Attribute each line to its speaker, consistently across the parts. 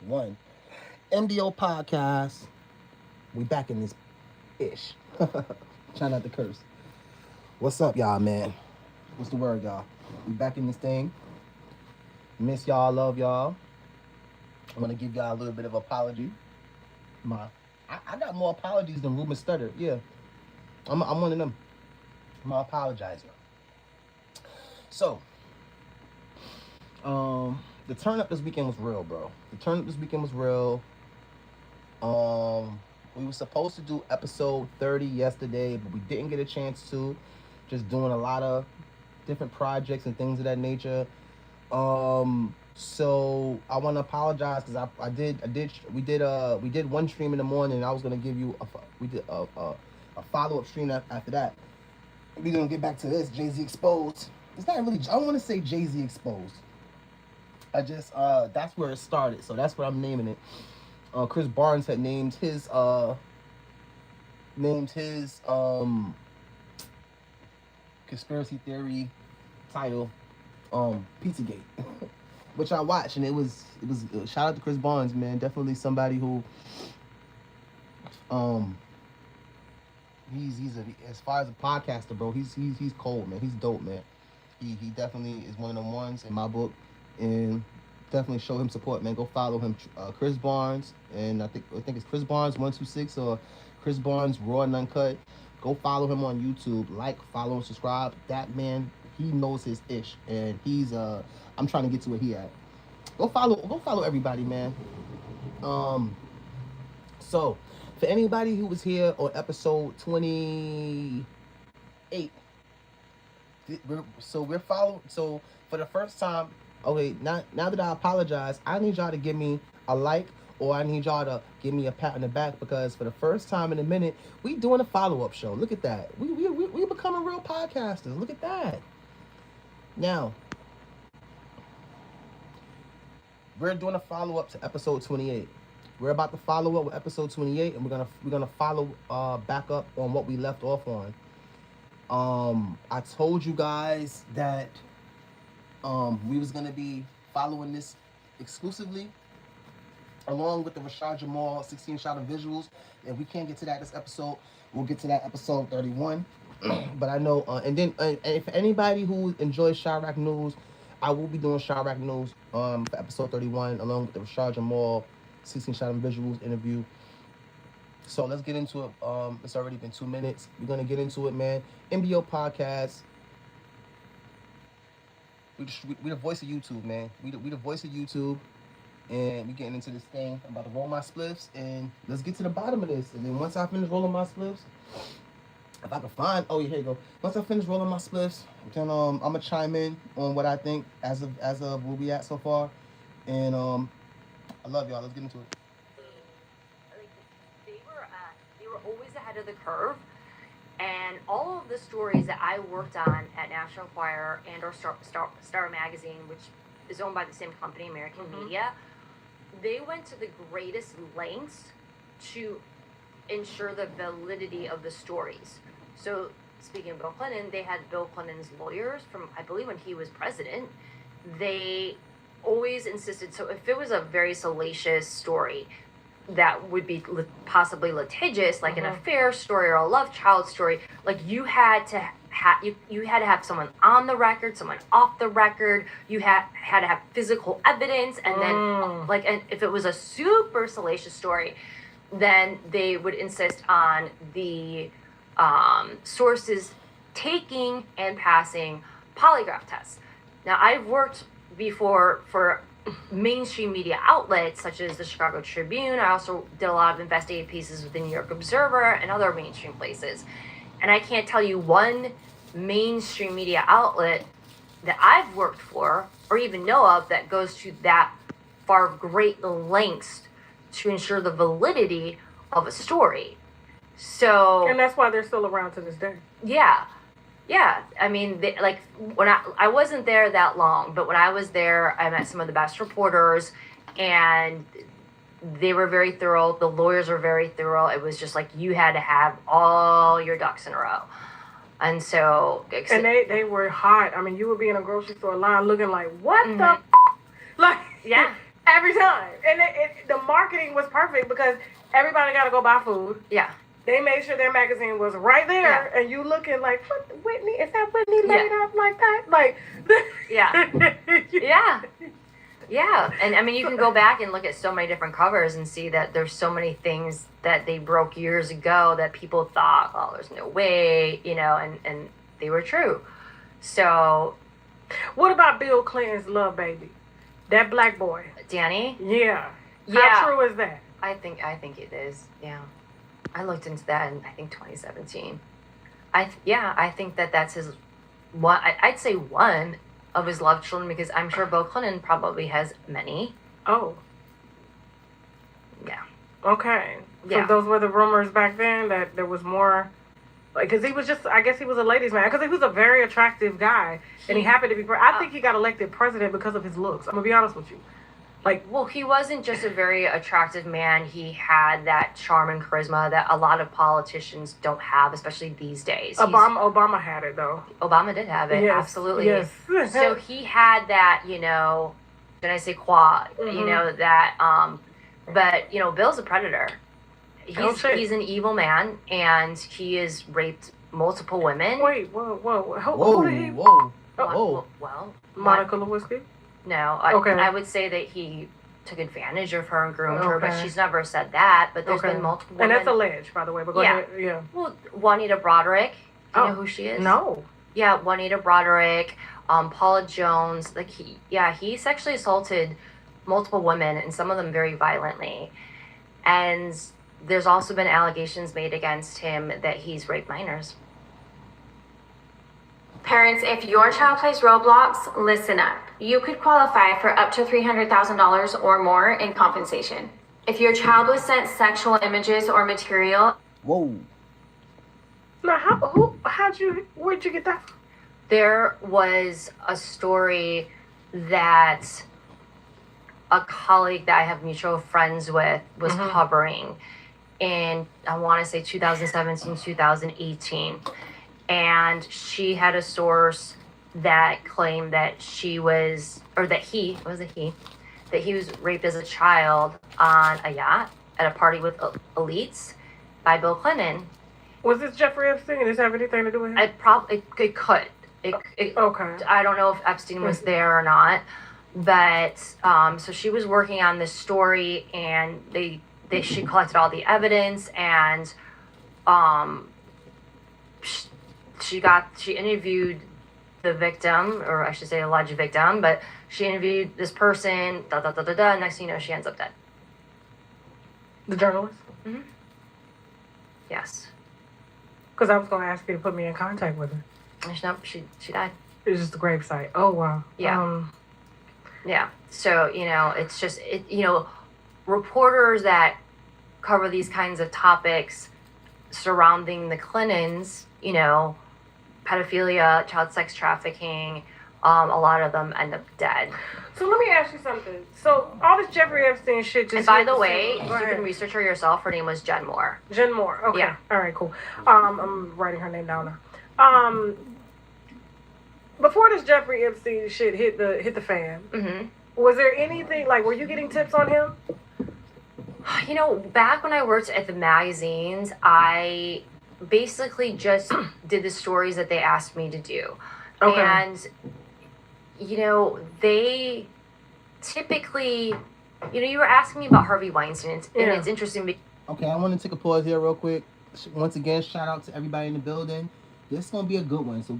Speaker 1: One. MDO podcast. We back in this ish. Try not to curse. What's up, y'all, man? What's the word, y'all? We back in this thing. Miss y'all, love y'all. I want to give y'all a little bit of apology. I got more apologies than Ruben Stutter. Yeah, I'm one of them. I'm apologizing. So, the turn up this weekend was real, bro. The turn up this weekend was real. We were supposed to do episode 30 yesterday, but we didn't get a chance to. Just doing a lot of different projects and things of that nature. So I want to apologize because we did one stream in the morning. And I was gonna give you a follow up stream after that. We're gonna get back to this Jay-Z exposed. It's not really. I don't want to say Jay-Z exposed. I just that's where it started. So that's what I'm naming it. Chris Barnes had named his conspiracy theory title Pizzagate, which I watched, and it was shout out to Chris Barnes, man. Definitely somebody who he's as far as a podcaster, bro. He's cold, man. He's dope, man. He definitely is one of the ones in my book, and definitely show him support, man. Go follow him, Chris Barnes, and I think it's Chris Barnes 126 or Chris Barnes Raw and Uncut. Go follow him on YouTube, like, follow, and subscribe. That man, he knows his ish, and he's I'm trying to get to where he at. Go follow everybody, man. So for anybody who was here on episode 28, we're following. So for the first time, okay, now that I apologize, I need y'all to give me a like, or I need y'all to give me a pat on the back, because for the first time in a minute, we doing a follow-up show. Look at that. We becoming real podcasters. Look at that. Now, we're doing a follow-up to episode 28. We're about to follow up with episode 28, and we're gonna follow back up on what we left off on. I told you guys that we was gonna be following this exclusively along with the Rashad Jamal 16 shot of visuals. If we can't get to that this episode, we'll get to that episode 31. But I know, and if anybody who enjoys Chirac News, I will be doing Chirac News for episode 31 along with the Rashad Jamal 16 shot of visuals interview. So let's get into it. It's already been 2 minutes. We're gonna get into it, man. MDO podcast. We the voice of YouTube, man. We the voice of YouTube, and we getting into this thing. I'm about to roll my spliffs, and let's get to the bottom of this. And then once I finish rolling my spliffs, if I can find, oh yeah, here you go. Once I finish rolling my spliffs, then I'm gonna chime in on what I think as of where we at so far, and I love y'all. Let's get into it.
Speaker 2: Like, they were always ahead of the curve. And all of the stories that I worked on at National Enquirer and or Star Magazine, which is owned by the same company, American Media, they went to the greatest lengths to ensure the validity of the stories. So speaking of Bill Clinton, they had Bill Clinton's lawyers from, I believe, when he was president. They always insisted, so if it was a very salacious story that would be possibly litigious, like an affair story or a love child story, like you had to have someone on the record, someone off the record. You had to have physical evidence, and then and if it was a super salacious story, then they would insist on the sources taking and passing polygraph tests. Now, I've worked before for mainstream media outlets such as the Chicago Tribune. I also did a lot of investigative pieces with the New York Observer and other mainstream places. And I can't tell you one mainstream media outlet that I've worked for or even know of that goes to that far great lengths to ensure the validity of a story. So,
Speaker 3: and that's why they're still around to this day.
Speaker 2: Yeah. I mean, when I wasn't there that long, but when I was there, I met some of the best reporters, and they were very thorough. The lawyers were very thorough. It was just like you had to have all your ducks in a row. And so...
Speaker 3: And they were hot. I mean, you would be in a grocery store line looking like, what the... Like...
Speaker 2: Yeah.
Speaker 3: Every time. And the marketing was perfect because everybody got to go buy food.
Speaker 2: Yeah.
Speaker 3: They made sure their magazine was right there, and you looking like, what, Whitney? Is that Whitney laid up like that? Like,
Speaker 2: Yeah. And I mean, you can go back and look at so many different covers and see that there's so many things that they broke years ago that people thought, oh, there's no way, and they were true. So,
Speaker 3: what about Bill Clinton's love baby? That black boy.
Speaker 2: Danny?
Speaker 3: Yeah. How true is that?
Speaker 2: I think it is. Yeah. I looked into that in, I think, 2017. I think that's his one. I'd say one of his love children, because I'm sure Bill Clinton probably has many.
Speaker 3: Oh.
Speaker 2: Yeah.
Speaker 3: Okay.
Speaker 2: Yeah.
Speaker 3: So those were the rumors back then, that there was more, like, because he was just, I guess he was a ladies' man, because he was a very attractive guy, and he happened to be, I think he got elected president because of his looks. I'm going to be honest with you. Like,
Speaker 2: well, he wasn't just a very attractive man. He had that charm and charisma that a lot of politicians don't have, especially these days.
Speaker 3: Obama had it, though.
Speaker 2: Obama did have it,
Speaker 3: yes,
Speaker 2: absolutely.
Speaker 3: Yes.
Speaker 2: So he had that, can I say quad, that, but, Bill's a predator. He's an evil man, and he has raped multiple women.
Speaker 3: Wait, whoa.
Speaker 2: Well,
Speaker 3: Monica Lewinsky?
Speaker 2: No, I would say that he took advantage of her and groomed her, but she's never said that. But there's been multiple women.
Speaker 3: And that's alleged, by the way, but go ahead. Yeah.
Speaker 2: Well, Juanita Broderick, do you know who she is?
Speaker 3: No.
Speaker 2: Yeah, Juanita Broderick, Paula Jones, he sexually assaulted multiple women, and some of them very violently. And there's also been allegations made against him that he's raped minors.
Speaker 4: Parents, if your child plays Roblox, listen up. You could qualify for up to $300,000 or more in compensation. If your child was sent sexual images or material.
Speaker 1: Whoa.
Speaker 3: Now, where'd you get that from?
Speaker 2: There was a story that a colleague that I have mutual friends with was covering in, I want to say 2017, 2018. And she had a source that claimed that he was raped as a child on a yacht at a party with elites by Bill Clinton.
Speaker 3: Was this Jeffrey Epstein? Does this have anything to do with him?
Speaker 2: It could.
Speaker 3: Okay.
Speaker 2: I don't know if Epstein was there or not, but so she was working on this story, and she collected all the evidence, and she interviewed the victim, or I should say alleged victim, but she interviewed this person, and next thing you know, she ends up dead.
Speaker 3: The journalist?
Speaker 2: Mm-hmm. Yes.
Speaker 3: Because I was going to ask you to put me in contact with her.
Speaker 2: No, she died.
Speaker 3: It was just a gravesite. Oh, wow.
Speaker 2: Yeah. Yeah. So, it's just, reporters that cover these kinds of topics surrounding the Clintons, pedophilia, child sex trafficking, a lot of them end up dead.
Speaker 3: So let me ask you something. So all this Jeffrey Epstein shit just...
Speaker 2: And by the way, you can research her yourself. Her name was Jen Moore.
Speaker 3: Jen Moore. Okay.
Speaker 2: Yeah.
Speaker 3: All right, cool. I'm writing her name down now. Before this Jeffrey Epstein shit hit the fan, was there anything, like, were you getting tips on him?
Speaker 2: Back when I worked at the magazines, I basically just did the stories that they asked me to do. Okay. And, they typically, you were asking me about Harvey Weinstein, and it's interesting.
Speaker 1: Okay, I want to take a pause here real quick. Once again, shout out to everybody in the building. This is going to be a good one. So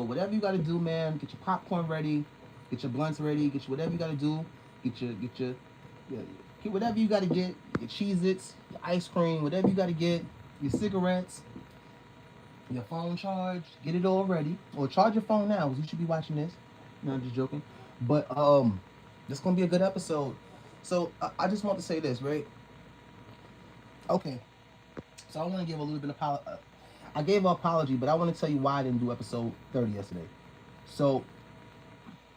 Speaker 1: whatever you got to do, man, get your popcorn ready, get your blunts ready, get whatever you got to do, get whatever you got to get, your Cheez-Its, your ice cream, whatever you got to get, your cigarettes, your phone charge, get it all ready. Or charge your phone now, because you should be watching this. No, I'm just joking. But this is going to be a good episode. So I just want to say this, right? Okay. So I want to give a little bit of I gave an apology, but I want to tell you why I didn't do episode 30 yesterday. So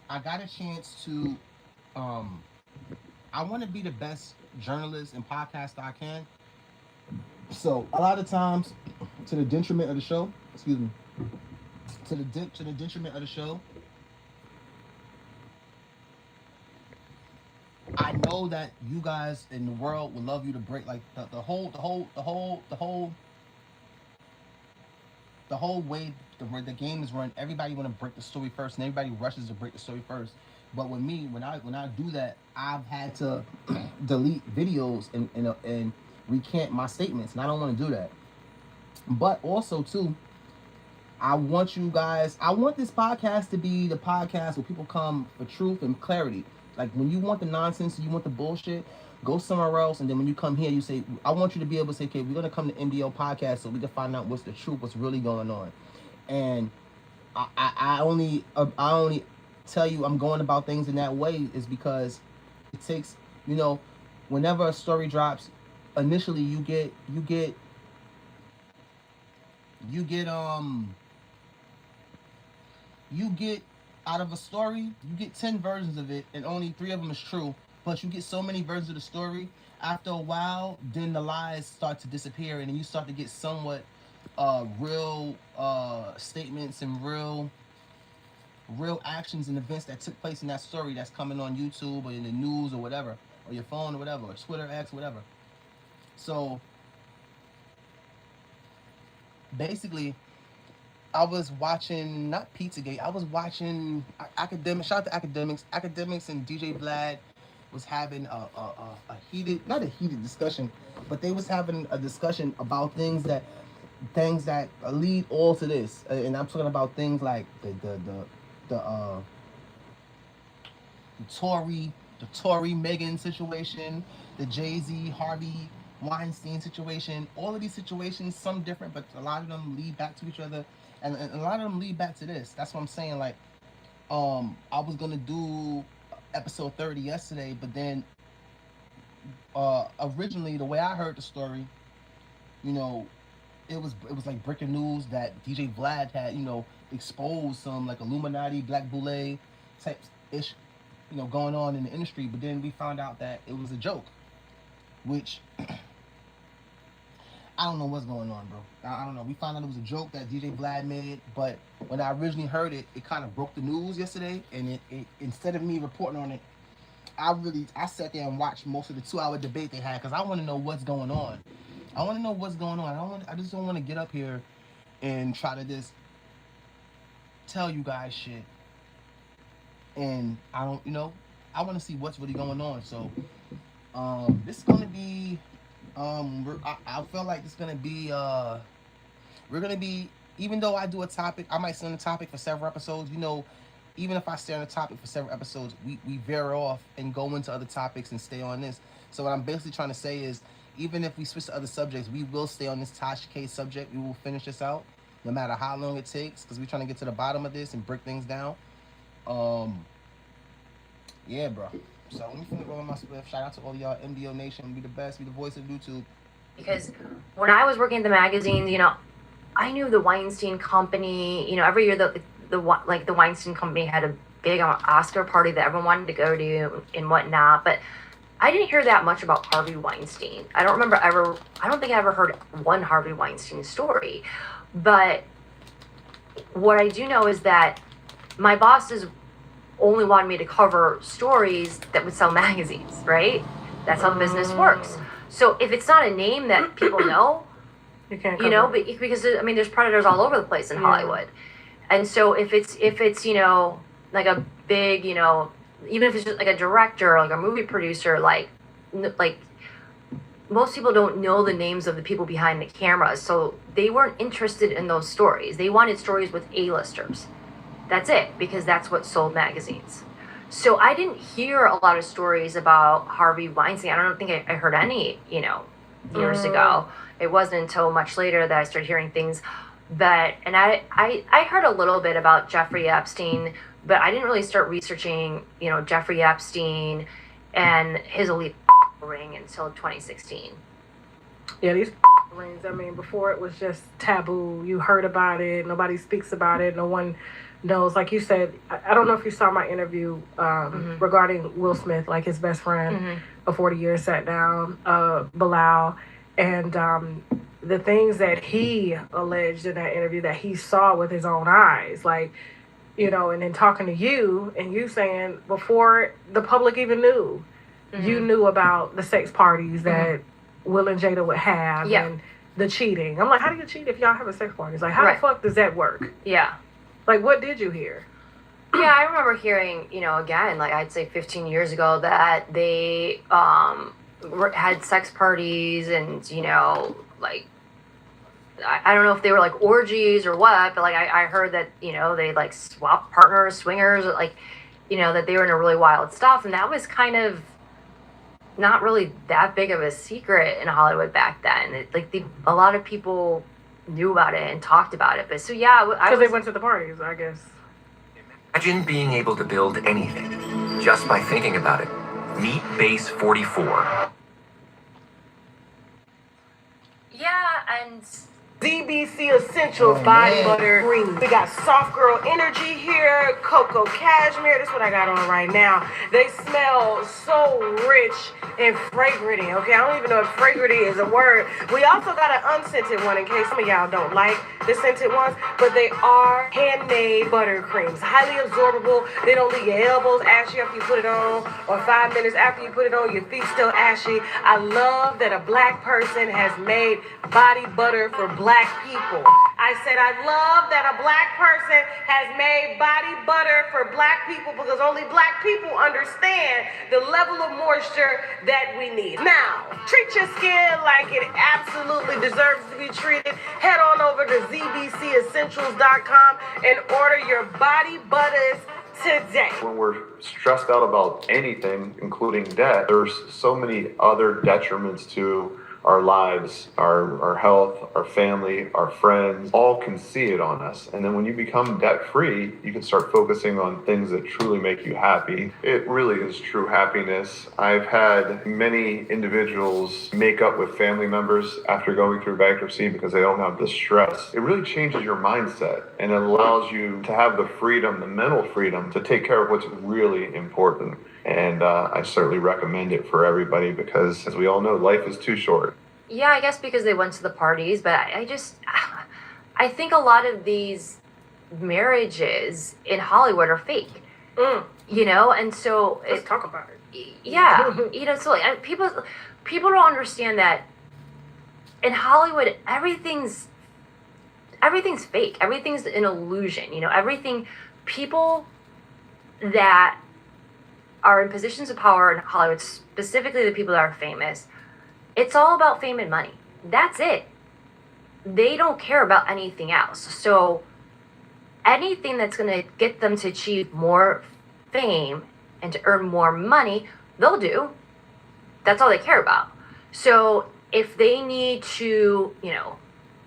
Speaker 1: I got a chance to I want to be the best journalist and podcaster I can. So a lot of times, to the detriment of the show, to the detriment of the show, I know that you guys in the world would love you to break like the whole way the game is run. Everybody want to break the story first, and everybody rushes to break the story first. But with me, when I do that, I've had to delete videos and recant my statements, and I don't want to do that. But also too, I want this podcast to be the podcast where people come for truth and clarity. Like when you want the nonsense, you want the bullshit, go somewhere else. And then when you come here, you say, I want you to be able to say, okay, we're going to come to MDO podcast so we can find out what's the truth, what's really going on. And I only tell you I'm going about things in that way is because it takes, whenever a story drops, initially you get out of a story, you get 10 versions of it, and only 3 of them is true. But you get so many versions of the story, after a while, then the lies start to disappear, and then you start to get somewhat real statements and real actions and events that took place in that story that's coming on YouTube or in the news or whatever, or your phone or whatever, or Twitter, X, whatever. So basically, I was watching, not Pizzagate, I was watching Academics. Shout out to Academics. Academics and DJ Vlad was having a heated, not a heated discussion, but they was having a discussion about things that lead all to this. And I'm talking about things like the Tory Megan situation, the Jay-Z Harvey Weinstein situation. All of these situations, some different, but a lot of them lead back to each other, and a lot of them lead back to this. That's what I'm saying. Like, I was gonna do episode 30 yesterday, but then originally the way I heard the story, it was like breaking news that DJ Vlad had exposed some like Illuminati, Black Boule type ish, going on in the industry. But then we found out that it was a joke, which I don't know what's going on, bro. I don't know. We found out it was a joke that DJ Vlad made, but when I originally heard it, it kind of broke the news yesterday, and it instead of me reporting on it, I sat there and watched most of the 2-hour debate they had because I want to know what's going on. I just don't want to get up here and try to just tell you guys shit, and I don't, I want to see what's really going on. So, this is gonna be. I feel like it's gonna be we're gonna be, even though I do a topic, I might stay on the topic for several episodes. Even if I stay on the topic for several episodes, we veer off and go into other topics and stay on this. So what I'm basically trying to say is, even if we switch to other subjects, we will stay on this Tasha K subject. We will finish this out, no matter how long it takes, because we're trying to get to the bottom of this and break things down. Yeah, bro. So let me finish rolling my spliff. Shout out to all y'all, MDO Nation. Be the best. Be the voice of YouTube.
Speaker 2: Because when I was working at the magazines, I knew the Weinstein Company. Every year the Weinstein Company had a big Oscar party that everyone wanted to go to and whatnot. But I didn't hear that much about Harvey Weinstein. I don't think I ever heard one Harvey Weinstein story. But what I do know is that my bosses only wanted me to cover stories that would sell magazines, right? That's how business works. So if it's not a name that people know,
Speaker 3: you can't,
Speaker 2: because there's predators all over the place in Hollywood. And so if it's like a big, even if it's just like a director, like a movie producer, like most people don't know the names of the people behind the cameras. So they weren't interested in those stories. They wanted stories with A-listers. That's it, because that's what sold magazines. So I didn't hear a lot of stories about Harvey Weinstein. I don't think I heard any, years ago. It wasn't until much later that I started hearing things. And I heard a little bit about Jeffrey Epstein, but I didn't really start researching, Jeffrey Epstein and his elite ring until 2016.
Speaker 3: Yeah, these rings, before it was just taboo. You heard about it. Nobody speaks about it. No one knows. Like you said, I don't know if you saw my interview regarding Will Smith, like his best friend of 40 years sat down, Bilal, and the things that he alleged in that interview that he saw with his own eyes, like, and then talking to you and you saying before the public even knew, you knew about the sex parties that Will and Jada would have and the cheating. I'm like, how do you cheat if y'all having sex parties? Like, how the fuck does that work?
Speaker 2: Yeah.
Speaker 3: Like, what did you hear?
Speaker 2: Yeah, I remember hearing, again, like I'd say 15 years ago that they had sex parties and, like, I don't know if they were like orgies or what, but like I heard that, they like swapped partners, swingers, like, that they were into really wild stuff. And that was kind of not really that big of a secret in Hollywood back then. A lot of people knew about it and talked about it. But so, yeah.
Speaker 3: Because they went to the parties, I guess.
Speaker 5: Imagine being able to build anything just by thinking about it. Meet Base 44.
Speaker 2: Yeah, and
Speaker 3: DBC Essentials Body Butter Cream. We got Soft Girl Energy here, Cocoa Cashmere. That's what I got on right now. They smell so rich and fragranty, okay? I don't even know if fragranty is a word. We also got an unscented one in case some of y'all don't like the scented ones, but they are handmade butter creams. Highly absorbable. They don't leave your elbows ashy after you put it on, or 5 minutes after you put it on, your feet still ashy. I love that a black person has made body butter for black people. I said I love that a black person has made body butter for black people because only black people understand the level of moisture that we need. Now, treat your skin like it absolutely deserves to be treated. Head on over to zbcessentials.com and order your body butters today.
Speaker 6: When we're stressed out about anything, including debt, there's so many other detriments to our lives, our health, our family, our friends, all can see it on us. And then when you become debt-free, you can start focusing on things that truly make you happy. It really is true happiness. I've had many individuals make up with family members after going through bankruptcy because they don't have the stress. It really changes your mindset and it allows you to have the freedom, the mental freedom to take care of what's really important. And I certainly recommend it for everybody because, as we all know, life is too short.
Speaker 2: Yeah, I guess because they went to the parties, but I think a lot of these marriages in Hollywood are fake. And so
Speaker 3: let's talk about it.
Speaker 2: Yeah, so like, people don't understand that in Hollywood everything's fake. Everything's an illusion. People that are in positions of power in Hollywood, specifically the people that are famous, it's all about fame and money. That's it. They don't care about anything else. So anything that's going to get them to achieve more fame and to earn more money, they'll do. That's all they care about. So if they need to,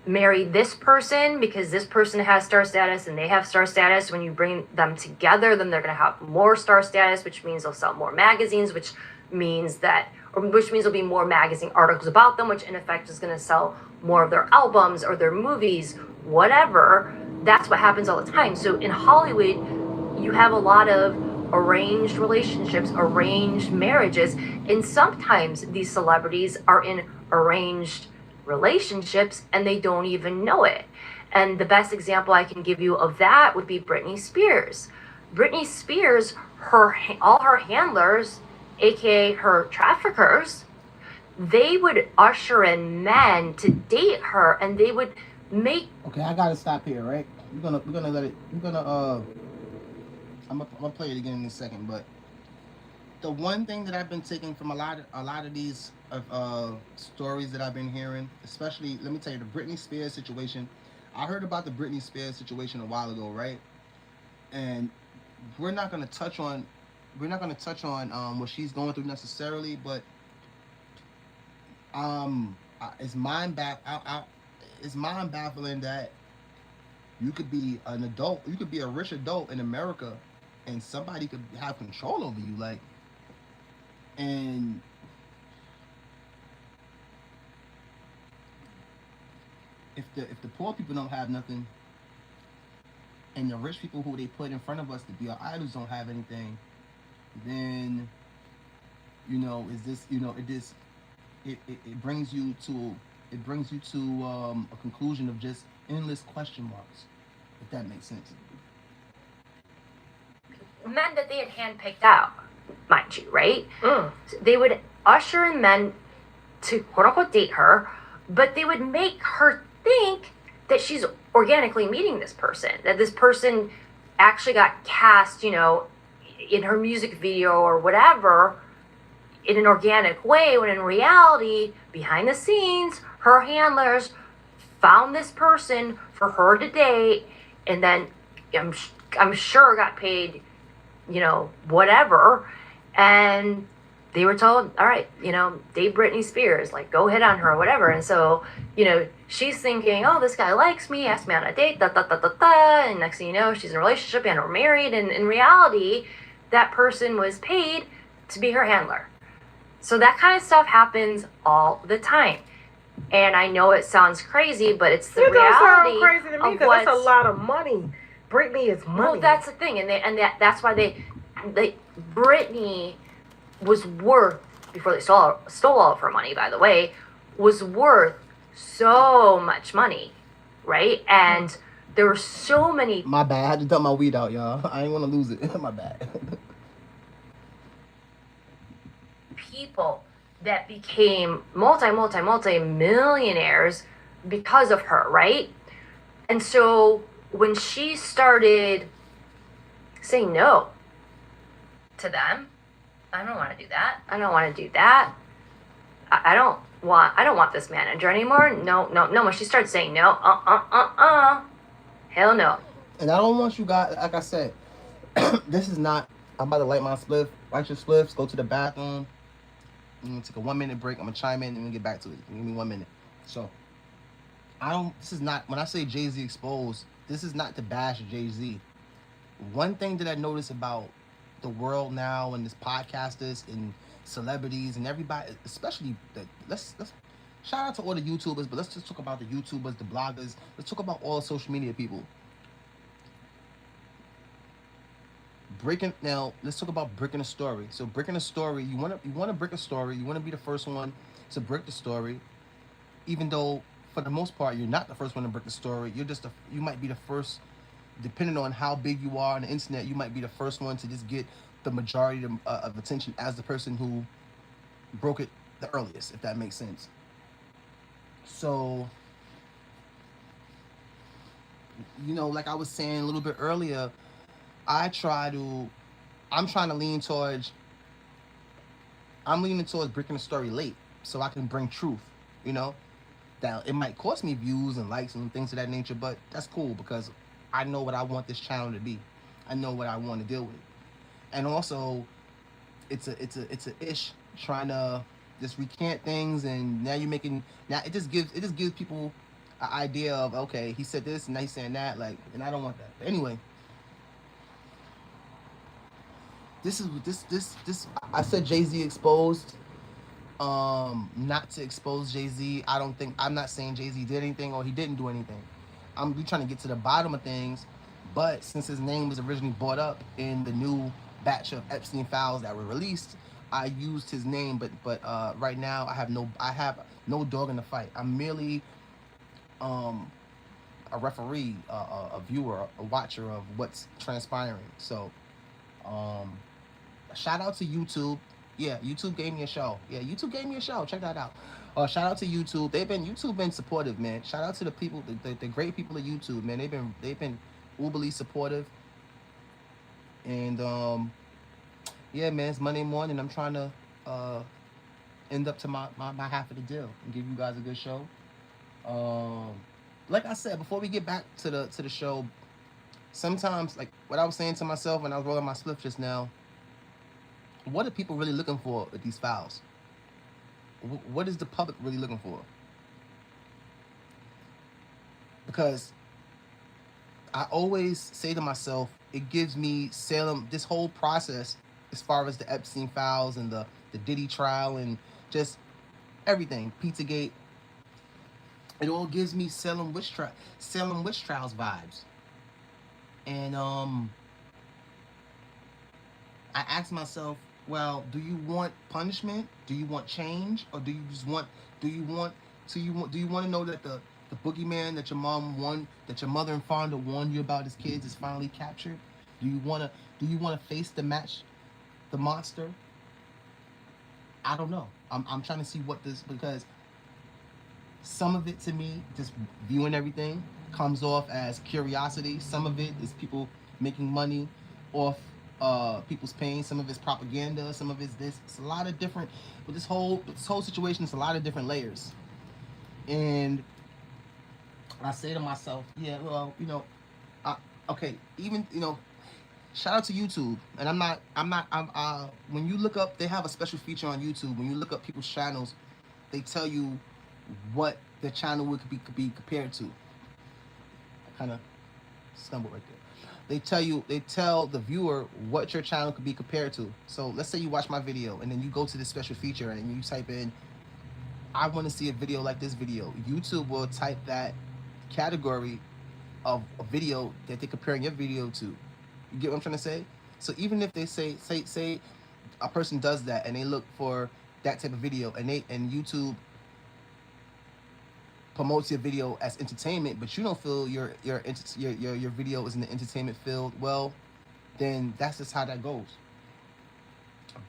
Speaker 2: marry this person because this person has star status and they have star status, when you bring them together, then they're going to have more star status, which means they'll sell more magazines, which means there'll be more magazine articles about them, which in effect is going to sell more of their albums or their movies, whatever. That's what happens all the time. So in Hollywood, you have a lot of arranged relationships, arranged marriages, and sometimes these celebrities are in arranged relationships and they don't even know it. And the best example I can give you of that would be Britney Spears. Britney Spears, all her handlers, aka her traffickers, they would usher in men to date her, and they would make.
Speaker 1: Okay, I gotta stop here, right? We're gonna let it. I'm gonna play it again in a second, but the one thing that I've been taking from a lot of these stories that I've been hearing, especially, let me tell you, the Britney Spears situation. I heard about the Britney Spears situation a while ago, right? And we're not gonna touch on what she's going through necessarily, but it's mind baffling that you could be an adult, you could be a rich adult in America, and somebody could have control over you, like. And if the poor people don't have nothing, and the rich people who they put in front of us to be our idols don't have anything, then it brings you to a conclusion of just endless question marks, if that makes sense.
Speaker 2: Men that they had handpicked out. mind you, right?
Speaker 3: Mm.
Speaker 2: They would usher in men to quote unquote date her, but they would make her think that she's organically meeting this person, that this person actually got cast, you know, in her music video or whatever in an organic way, when in reality, behind the scenes, her handlers found this person for her to date, and then I'm sure got paid, you know, whatever, and they were told, all right, you know, date Britney Spears, like go hit on her or whatever. And so, you know, she's thinking, oh, this guy likes me, asked me on a date, and next thing you know, she's in a relationship and we're married, and in reality, that person was paid to be her handler. So that kind of stuff happens all the time. And I know it sounds crazy, but it's the reality.
Speaker 3: It don't sound crazy to me,
Speaker 2: of
Speaker 3: because that's a lot of money. Britney is money.
Speaker 2: Well, that's the thing, and that's why they Britney was worth, before they stole all of her money, by the way, was worth so much money, right? And there were so many.
Speaker 1: My bad. I had to dump my weed out, y'all. I ain't want to lose it. My bad.
Speaker 2: People that became multi millionaires because of her, right? And so when she started saying no to them, I don't want to do that. I don't want to do that. I don't want this manager anymore. No. When she started saying no, hell no.
Speaker 1: And I don't want you guys, like I said, this is not, I'm about to light my spliff, light your spliffs, go to the bathroom. I'm going to take a 1 minute break. I'm going to chime in and we'll get back to it. Give me 1 minute. So, this is not, when I say Jay-Z exposed, this is not to bash Jay-Z. One thing that I notice about the world now and this podcasters and celebrities and everybody, especially let's shout out to all the YouTubers, but let's just talk about the YouTubers, the bloggers. Let's talk about all social media people. Let's talk about breaking a story. So breaking a story, you want to break a story. You want to be the first one to break the story, even though for the most part you're not the first one to break the story. You might be the first. Depending on how big you are on the internet, you might be the first one to just get the majority of attention as the person who broke it the earliest, if that makes sense. So, you know, like I was saying a little bit earlier, I'm trying to lean towards breaking the story late so I can bring truth, you know. That it might cost me views and likes and things of that nature, but that's cool because I know what I want this channel to be. I know what I want to deal with. And also, it's a ish trying to just recant things, and now it just gives people an idea of, okay, he said this and now he's saying that, like, and I don't want that. But anyway, this I said Jay-Z exposed. Not to expose Jay-Z. I'm not saying Jay-Z did anything or he didn't do anything. I'm trying to get to the bottom of things, but since his name was originally brought up in the new batch of Epstein files that were released, I used his name, but right now I have no dog in the fight. I'm merely a referee, a viewer, a watcher of what's transpiring. So shout out to YouTube. Yeah, YouTube gave me a show. Check that out. Shout out to YouTube. YouTube been supportive, man. Shout out to the people, the great people of YouTube, man. They've been uberly supportive. And yeah, man, it's Monday morning. I'm trying to end up to my half of the deal and give you guys a good show. Like I said, before we get back to the show, sometimes, like what I was saying to myself when I was rolling my spliff just now, what are people really looking for with these files? What is the public really looking for? Because I always say to myself, it gives me Salem, this whole process, as far as the Epstein files and the Diddy trial and just everything, Pizzagate, it all gives me Salem witch trials vibes. And I ask myself, well, do you want punishment? Do you want change? Or do you want to know that the boogeyman that your mother and father warned you about his kids is finally captured? Do you want to face the match the monster. I don't know. I'm trying to see what this, because some of it to me, just viewing everything, comes off as curiosity. Some of it is people making money off people's pain. Some of it's propaganda. Some of it's this. It's a lot of different. With this whole situation, it's a lot of different layers. And I say to myself, yeah, well, okay, even shout out to YouTube. And I'm when you look up, they have a special feature on YouTube. When you look up people's channels, they tell you what the channel could be compared to. I kind of stumbled right there. They tell the viewer what your channel could be compared to. So let's say you watch my video and then you go to this special feature and you type in, I want to see a video like this video. YouTube will type that category of a video that they're comparing your video to. You get what I'm trying to say? So even if they say a person does that and they look for that type of video and YouTube promotes your video as entertainment, but you don't feel your video is in the entertainment field, well, then that's just how that goes.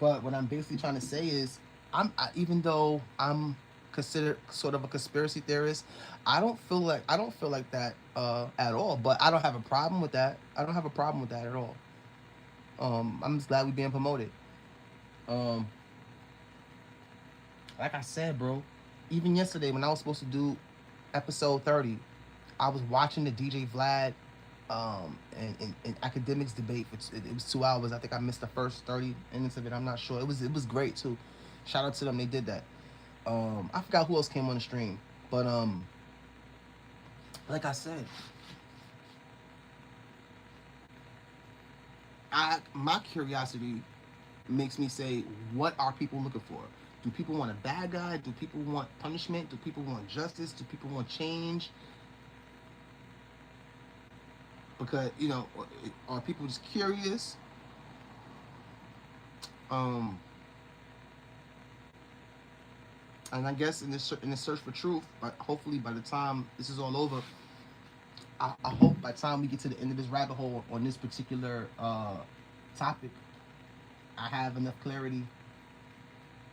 Speaker 1: But what I'm basically trying to say is, even though I'm considered sort of a conspiracy theorist, I don't feel like that at all. But I don't have a problem with that. I don't have a problem with that at all. I'm just glad we're being promoted. Like I said, bro, even yesterday when I was supposed to do episode 30, I was watching the DJ Vlad and academics debate. It was 2 hours. I think I missed the first 30 minutes of it. I'm not sure. It was great too. Shout out to them. They did that. I forgot who else came on the stream, but like I said, my curiosity makes me say, what are people looking for? Do people want a bad guy? Do people want punishment? Do people want justice? Do people want change? Because, are people just curious? And I guess in this search for truth, but hopefully by the time this is all over, I hope by the time we get to the end of this rabbit hole on this particular topic, I have enough clarity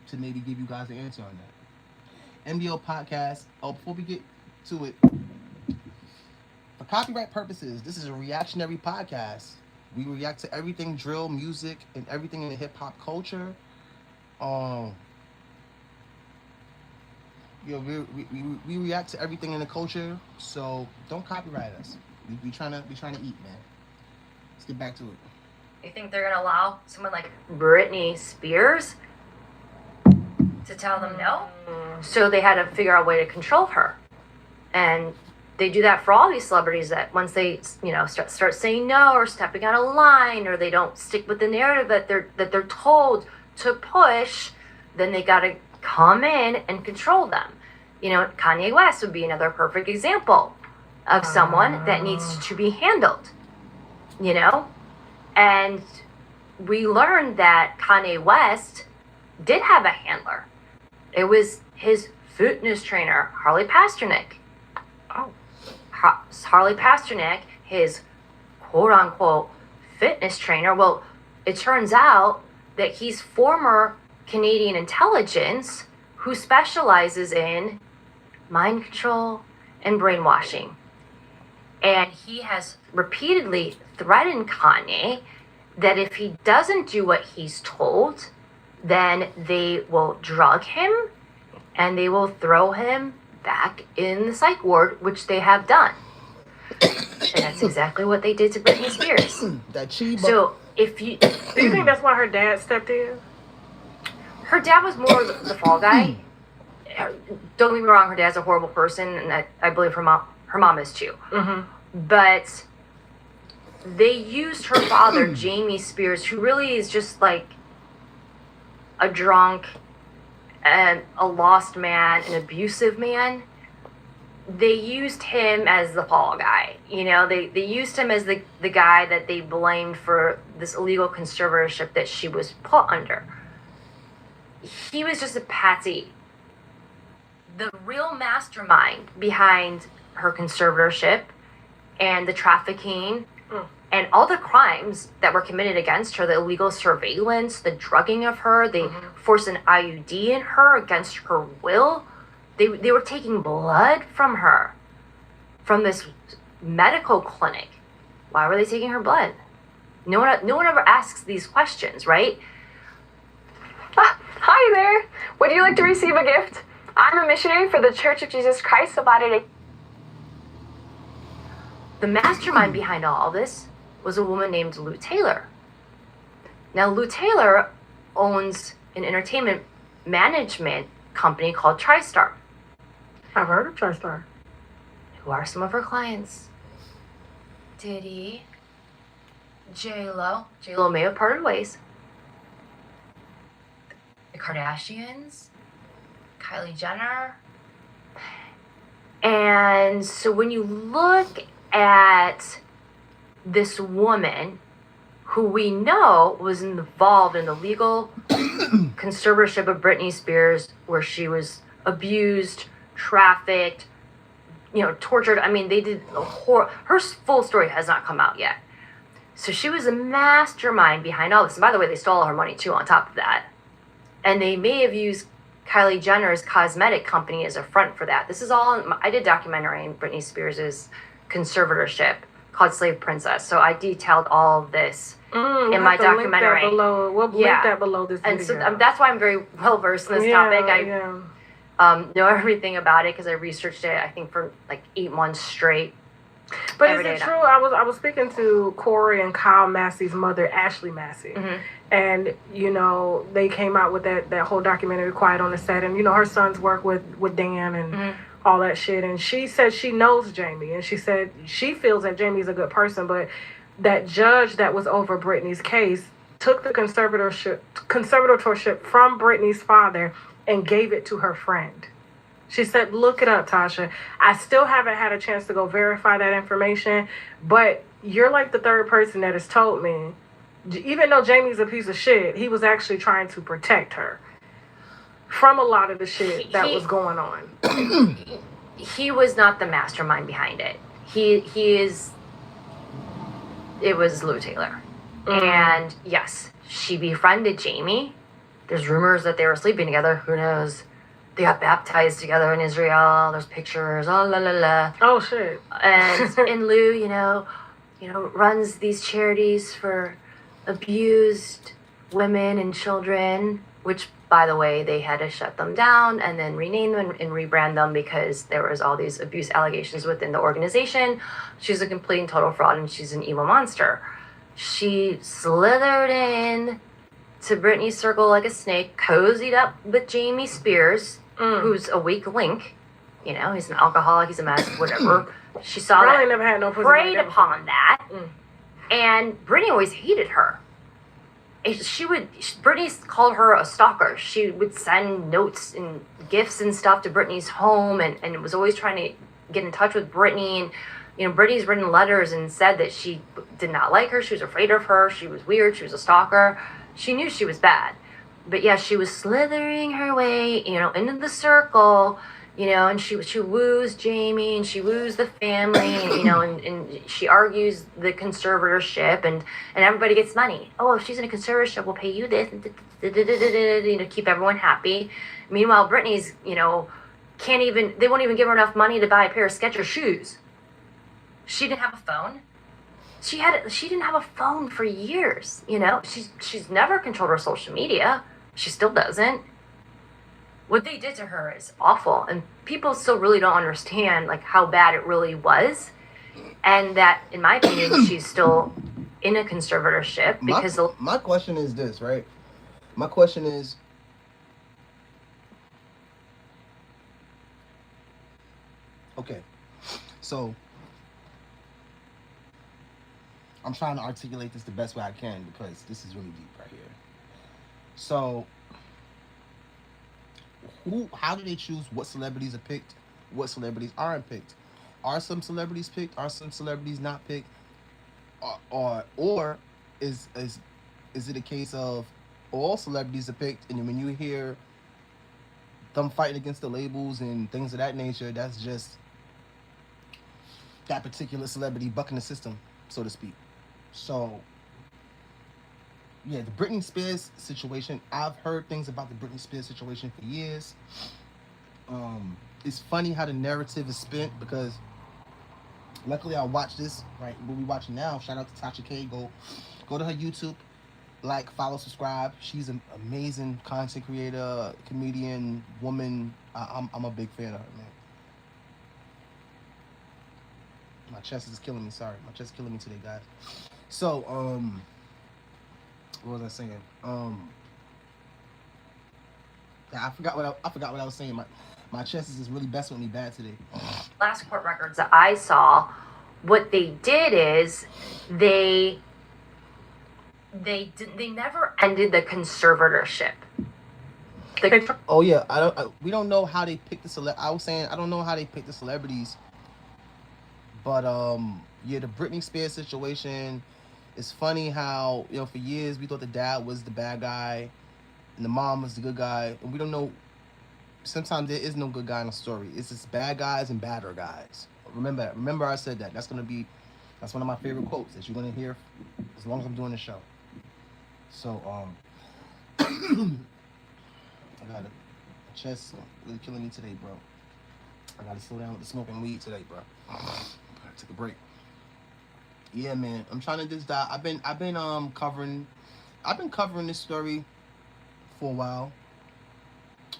Speaker 1: to maybe give you guys the answer on that. MDO podcast. Oh, before we get to it, for copyright purposes, this is a reactionary podcast. We react to everything drill, music, and everything in the hip hop culture. We react to everything in the culture, so don't copyright us. We trying to eat, man. Let's get back to it.
Speaker 2: You think they're gonna allow someone like Britney Spears to tell them no? So they had to figure out a way to control her, and they do that for all these celebrities. That once they start saying no or stepping out of line, or they don't stick with the narrative that they're told to push, then they gotta come in and control them. Kanye West would be another perfect example of someone that needs to be handled. And we learned that Kanye West did have a handler. It was his fitness trainer, Harley Pasternak. Harley Pasternak, his quote-unquote fitness trainer. Well, it turns out that he's former Canadian intelligence who specializes in mind control and brainwashing. And he has repeatedly threatened Kanye that if he doesn't do what he's told, then they will drug him and they will throw him back in the psych ward, which they have done. And that's exactly what they did to Britney Spears. So if you...
Speaker 3: Do you think that's why her dad stepped in?
Speaker 2: Her dad was more the fall guy. Don't get me wrong, her dad's a horrible person, and I believe her mom is too. Mm-hmm. But they used her father, Jamie Spears, who really is just like a drunk and a lost man, an abusive man. They used him as the fall guy. They used him as the guy that they blamed for this illegal conservatorship that she was put under. He was just a patsy. The real mastermind behind her conservatorship and the trafficking And all the crimes that were committed against her, the illegal surveillance, the drugging of her, they forced an IUD in her against her will. They were taking blood from her, from this medical clinic. Why were they taking her blood? No one ever asks these questions, right?
Speaker 7: Hi there. Would you like to receive a gift? I'm a missionary for the Church of Jesus Christ of Latter-day.
Speaker 2: The mastermind behind all this was a woman named Lou Taylor. Now, Lou Taylor owns an entertainment management company called TriStar.
Speaker 3: I've heard of TriStar.
Speaker 2: Who are some of her clients? Diddy, J-Lo. J-Lo may have parted ways. The Kardashians, Kylie Jenner. And so when you look at this woman who we know was involved in the legal conservatorship of Britney Spears, where she was abused, trafficked, tortured. I mean, they did her full story has not come out yet. So she was a mastermind behind all this. And by the way, they stole all her money too on top of that. And they may have used Kylie Jenner's cosmetic company as a front for that. This is all, I did a documentary on Britney Spears' conservatorship called Slave Princess. So I detailed all of this in my documentary.
Speaker 3: We'll link that below this video.
Speaker 2: And so that's why I'm very well versed in this topic. I know everything about it because I researched it, I think, for like 8 months straight.
Speaker 3: But is it true? I was speaking to Corey and Kyle Massey's mother, Ashley Massey, and they came out with that whole documentary, Quiet on the Set, and her sons work with Dan and all that shit, and she said she knows Jamie, and she said she feels that Jamie's a good person, but that judge that was over Britney's case took the conservatorship from Britney's father and gave it to her friend. She said, look it up, Tasha. I still haven't had a chance to go verify that information, but you're like the third person that has told me, even though Jamie's a piece of shit, he was actually trying to protect her from a lot of the shit that was going on.
Speaker 2: He was not the mastermind behind it. It was Lou Taylor. And yes, she befriended Jamie. There's rumors that they were sleeping together. Who knows? They got baptized together in Israel. There's pictures. Oh, la la la.
Speaker 3: Oh, shit.
Speaker 2: And Lou, runs these charities for abused women and children, which, by the way, they had to shut them down and then rename them and rebrand them because there was all these abuse allegations within the organization. She's a complete and total fraud, and she's an evil monster. She slithered in to Britney's circle like a snake, cozied up with Jamie Spears, who's a weak link. He's an alcoholic, he's a mess, whatever. She saw
Speaker 3: Probably
Speaker 2: that,
Speaker 3: never had no
Speaker 2: preyed upon that, and Britney always hated her. Britney called her a stalker. She would send notes and gifts and stuff to Britney's home, and was always trying to get in touch with Britney. And Britney's written letters and said that she did not like her. She was afraid of her. She was weird. She was a stalker. She knew she was bad. But yeah, she was slithering her way, into the circle, and she woos Jamie and she woos the family, and she argues the conservatorship, and everybody gets money. Oh, if she's in a conservatorship, we'll pay you this, keep everyone happy. Meanwhile, Britney's, they won't even give her enough money to buy a pair of Skechers shoes. She didn't have a phone. She didn't have a phone for years, She's never controlled her social media. She still doesn't. What they did to her is awful, and people still really don't understand how bad it really was, and that, in my opinion, she's still in a conservatorship because
Speaker 1: my question is this, right? My question is, okay, so I'm trying to articulate this the best way I can because this is really deep right here. So, how do they choose what celebrities are picked, what celebrities aren't picked? Are some celebrities picked? Are some celebrities not picked? Or is it a case of all celebrities are picked, and then when you hear them fighting against the labels and things of that nature, that's just that particular celebrity bucking the system, so to speak? So yeah, the Britney Spears situation. I've heard things about the Britney Spears situation for years. It's funny how the narrative is spent because luckily I watched this right. What we watching now? Shout out to Tasha K. Go to her YouTube, like, follow, subscribe. She's an amazing content creator, comedian, woman. I'm a big fan of her, man. My chest is killing me. Sorry, my chest is killing me today, guys. So what was I saying? Yeah, I forgot what I was saying. My chest is just really messing with me bad today.
Speaker 2: Last court records that I saw, what they did is they never ended the conservatorship.
Speaker 1: Oh yeah, we don't know how they picked the I was saying I don't know how they picked the celebrities, but yeah, the Britney Spears situation. It's funny how, you know, for years we thought the dad was the bad guy and the mom was the good guy, and we don't know. Sometimes there is no good guy in a story. It's just bad guys and badder guys. Remember I said that. That's one of my favorite quotes that you're gonna hear as long as I'm doing the show. So I got a chest really killing me today, bro. I gotta slow down with the smoking weed today, bro. Gotta take a break. Yeah, man. I'm trying to just die. I've been covering this story for a while.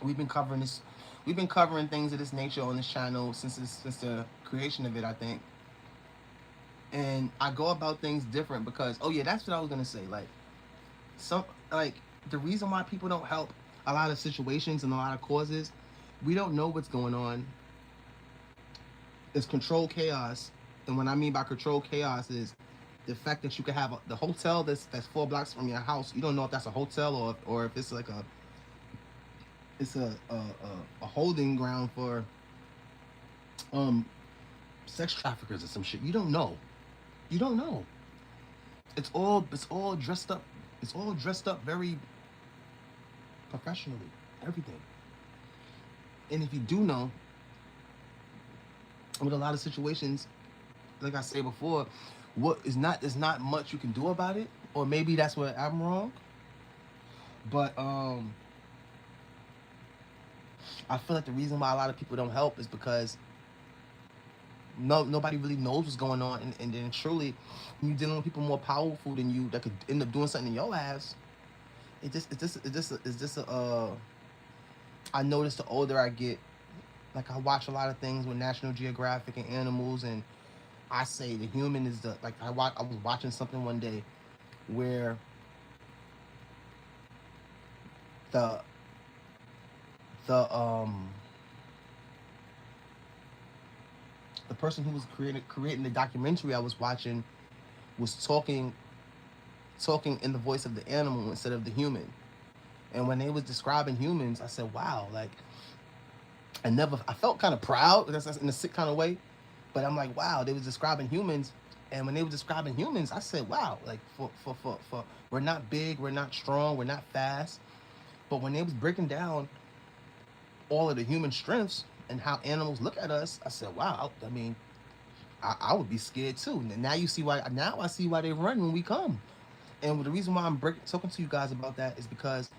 Speaker 1: We've been covering things of this nature on this channel since the creation of it, I think. And I go about things different because, oh yeah, that's what I was gonna say. Like the reason why people don't help a lot of situations and a lot of causes, we don't know what's going on. It's controlled chaos, and what I mean by controlled chaos is the fact that you could have the hotel that's 4 blocks from your house. You don't know if that's a hotel or if it's like a holding ground for sex traffickers or some shit. You don't know. It's all dressed up. It's all dressed up very professionally. Everything. And if you do know, with a lot of situations, like I say before, there's not much you can do about it, or maybe that's where I'm wrong. But I feel like the reason why a lot of people don't help is because nobody really knows what's going on, and then truly, when you're dealing with people more powerful than you that could end up doing something in your ass, I notice the older I get, like I watch a lot of things with National Geographic and animals, and I say the human is I was watching something one day where the person who was creating the documentary I was watching was talking in the voice of the animal instead of the human. And when they was describing humans, I said, wow, like I felt kind of proud, that's in a sick kind of way, but I'm like, wow, they was describing humans, and when they were describing humans, I said, wow, like for we're not big, we're not strong, we're not fast, but when they was breaking down all of the human strengths and how animals look at us, I said, wow, I mean, I would be scared too. Now I see why they run when we come. And the reason why I'm talking to you guys about that is because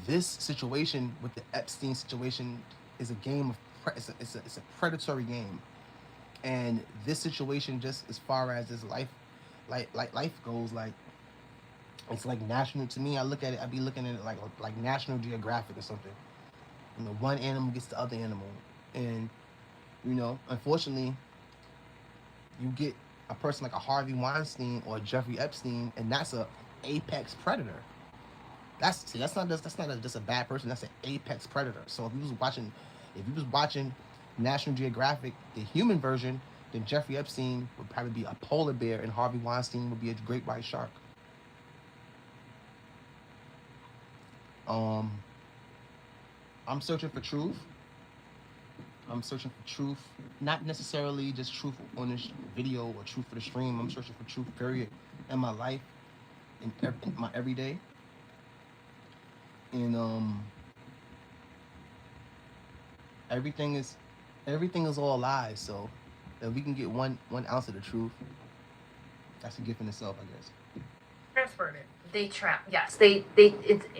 Speaker 1: this situation with the Epstein situation is a game of it's a predatory game, and this situation, just as far as this life goes, like it's like national to me. I'd be looking at it like National Geographic or something. You know, one animal gets the other animal, and you know, unfortunately, you get a person like a Harvey Weinstein or a Jeffrey Epstein, and that's a apex predator. That's not just a bad person. That's an apex predator. So if you was watching National Geographic, the human version, then Jeffrey Epstein would probably be a polar bear, and Harvey Weinstein would be a great white shark. I'm searching for truth. Not necessarily just truth on this video or truth for the stream. I'm searching for truth, period, in my life, in my everyday. And everything is all lies. So if we can get one ounce of the truth, That's a gift in itself, I guess.
Speaker 3: Transferred it.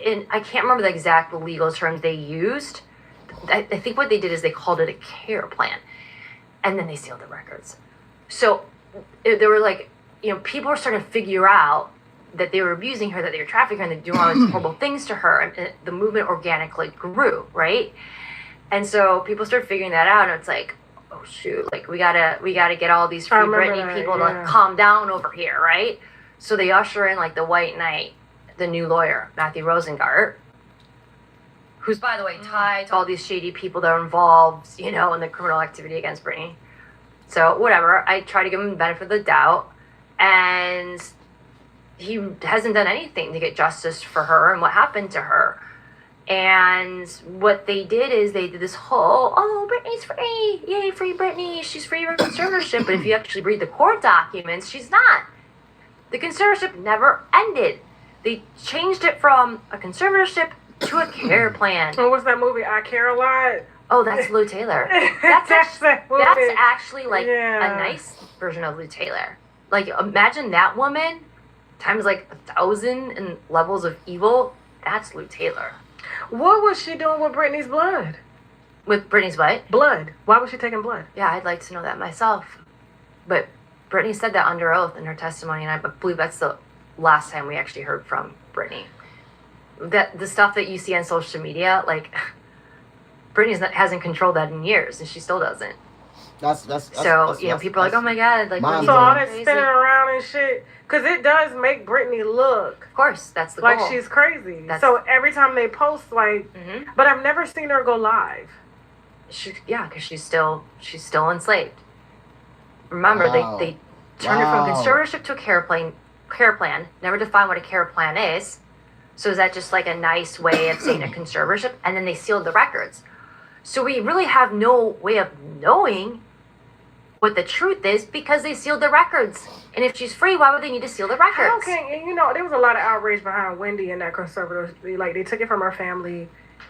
Speaker 2: And I can't remember the exact legal terms they used. I think what they did is they called it a care plan, and then they sealed the records. So they were like, people were starting to figure out that they were abusing her, that they were trafficking her, and they were doing all these horrible things to her, and the movement organically grew, right? And so people started figuring that out, and it's like, oh shoot, like we gotta get all these Free Britney people to calm down over here, right? So they usher in like the white knight, the new lawyer, Matthew Rosengart, who's, by the way, tied to all these shady people that are involved, in the criminal activity against Britney. So whatever, I try to give him the benefit of the doubt, and he hasn't done anything to get justice for her and what happened to her. And what they did is they did this whole, Britney's free, yay, free Britney, she's free from conservatorship. But if you actually read the court documents, she's not. The conservatorship never ended. They changed it from a conservatorship to a care plan.
Speaker 3: Oh, what's that movie? I Care a Lot.
Speaker 2: Oh, that's Lou Taylor. That's actually like a nice version of Lou Taylor. Like, imagine that woman times like 1,000 in levels of evil. That's Lou Taylor.
Speaker 3: What was she doing with Britney's blood?
Speaker 2: With Britney's what?
Speaker 3: Blood. Why was she taking blood?
Speaker 2: Yeah, I'd like to know that myself. But Britney said that under oath in her testimony, and I believe that's the last time we actually heard from Britney. That the stuff that you see on social media, like, hasn't controlled that in years, and she still doesn't.
Speaker 1: That's
Speaker 2: people are like, oh my god, like,
Speaker 3: so all that spinning around and shit, because it does make Britney look,
Speaker 2: of course, that's the goal.
Speaker 3: Like she's crazy. So every time they post, like, but I've never seen her go live.
Speaker 2: Because she's still enslaved. Remember, they turned her from conservatorship to a care plan. Never defined what a care plan is. So is that just like a nice way of saying a conservatorship? And then they sealed the records. So we really have no way of knowing what the truth is because they sealed the records. And if she's free, why would they need to seal the records?
Speaker 3: Okay, there was a lot of outrage behind Wendy and that conservatorship. Like, they took it from her family,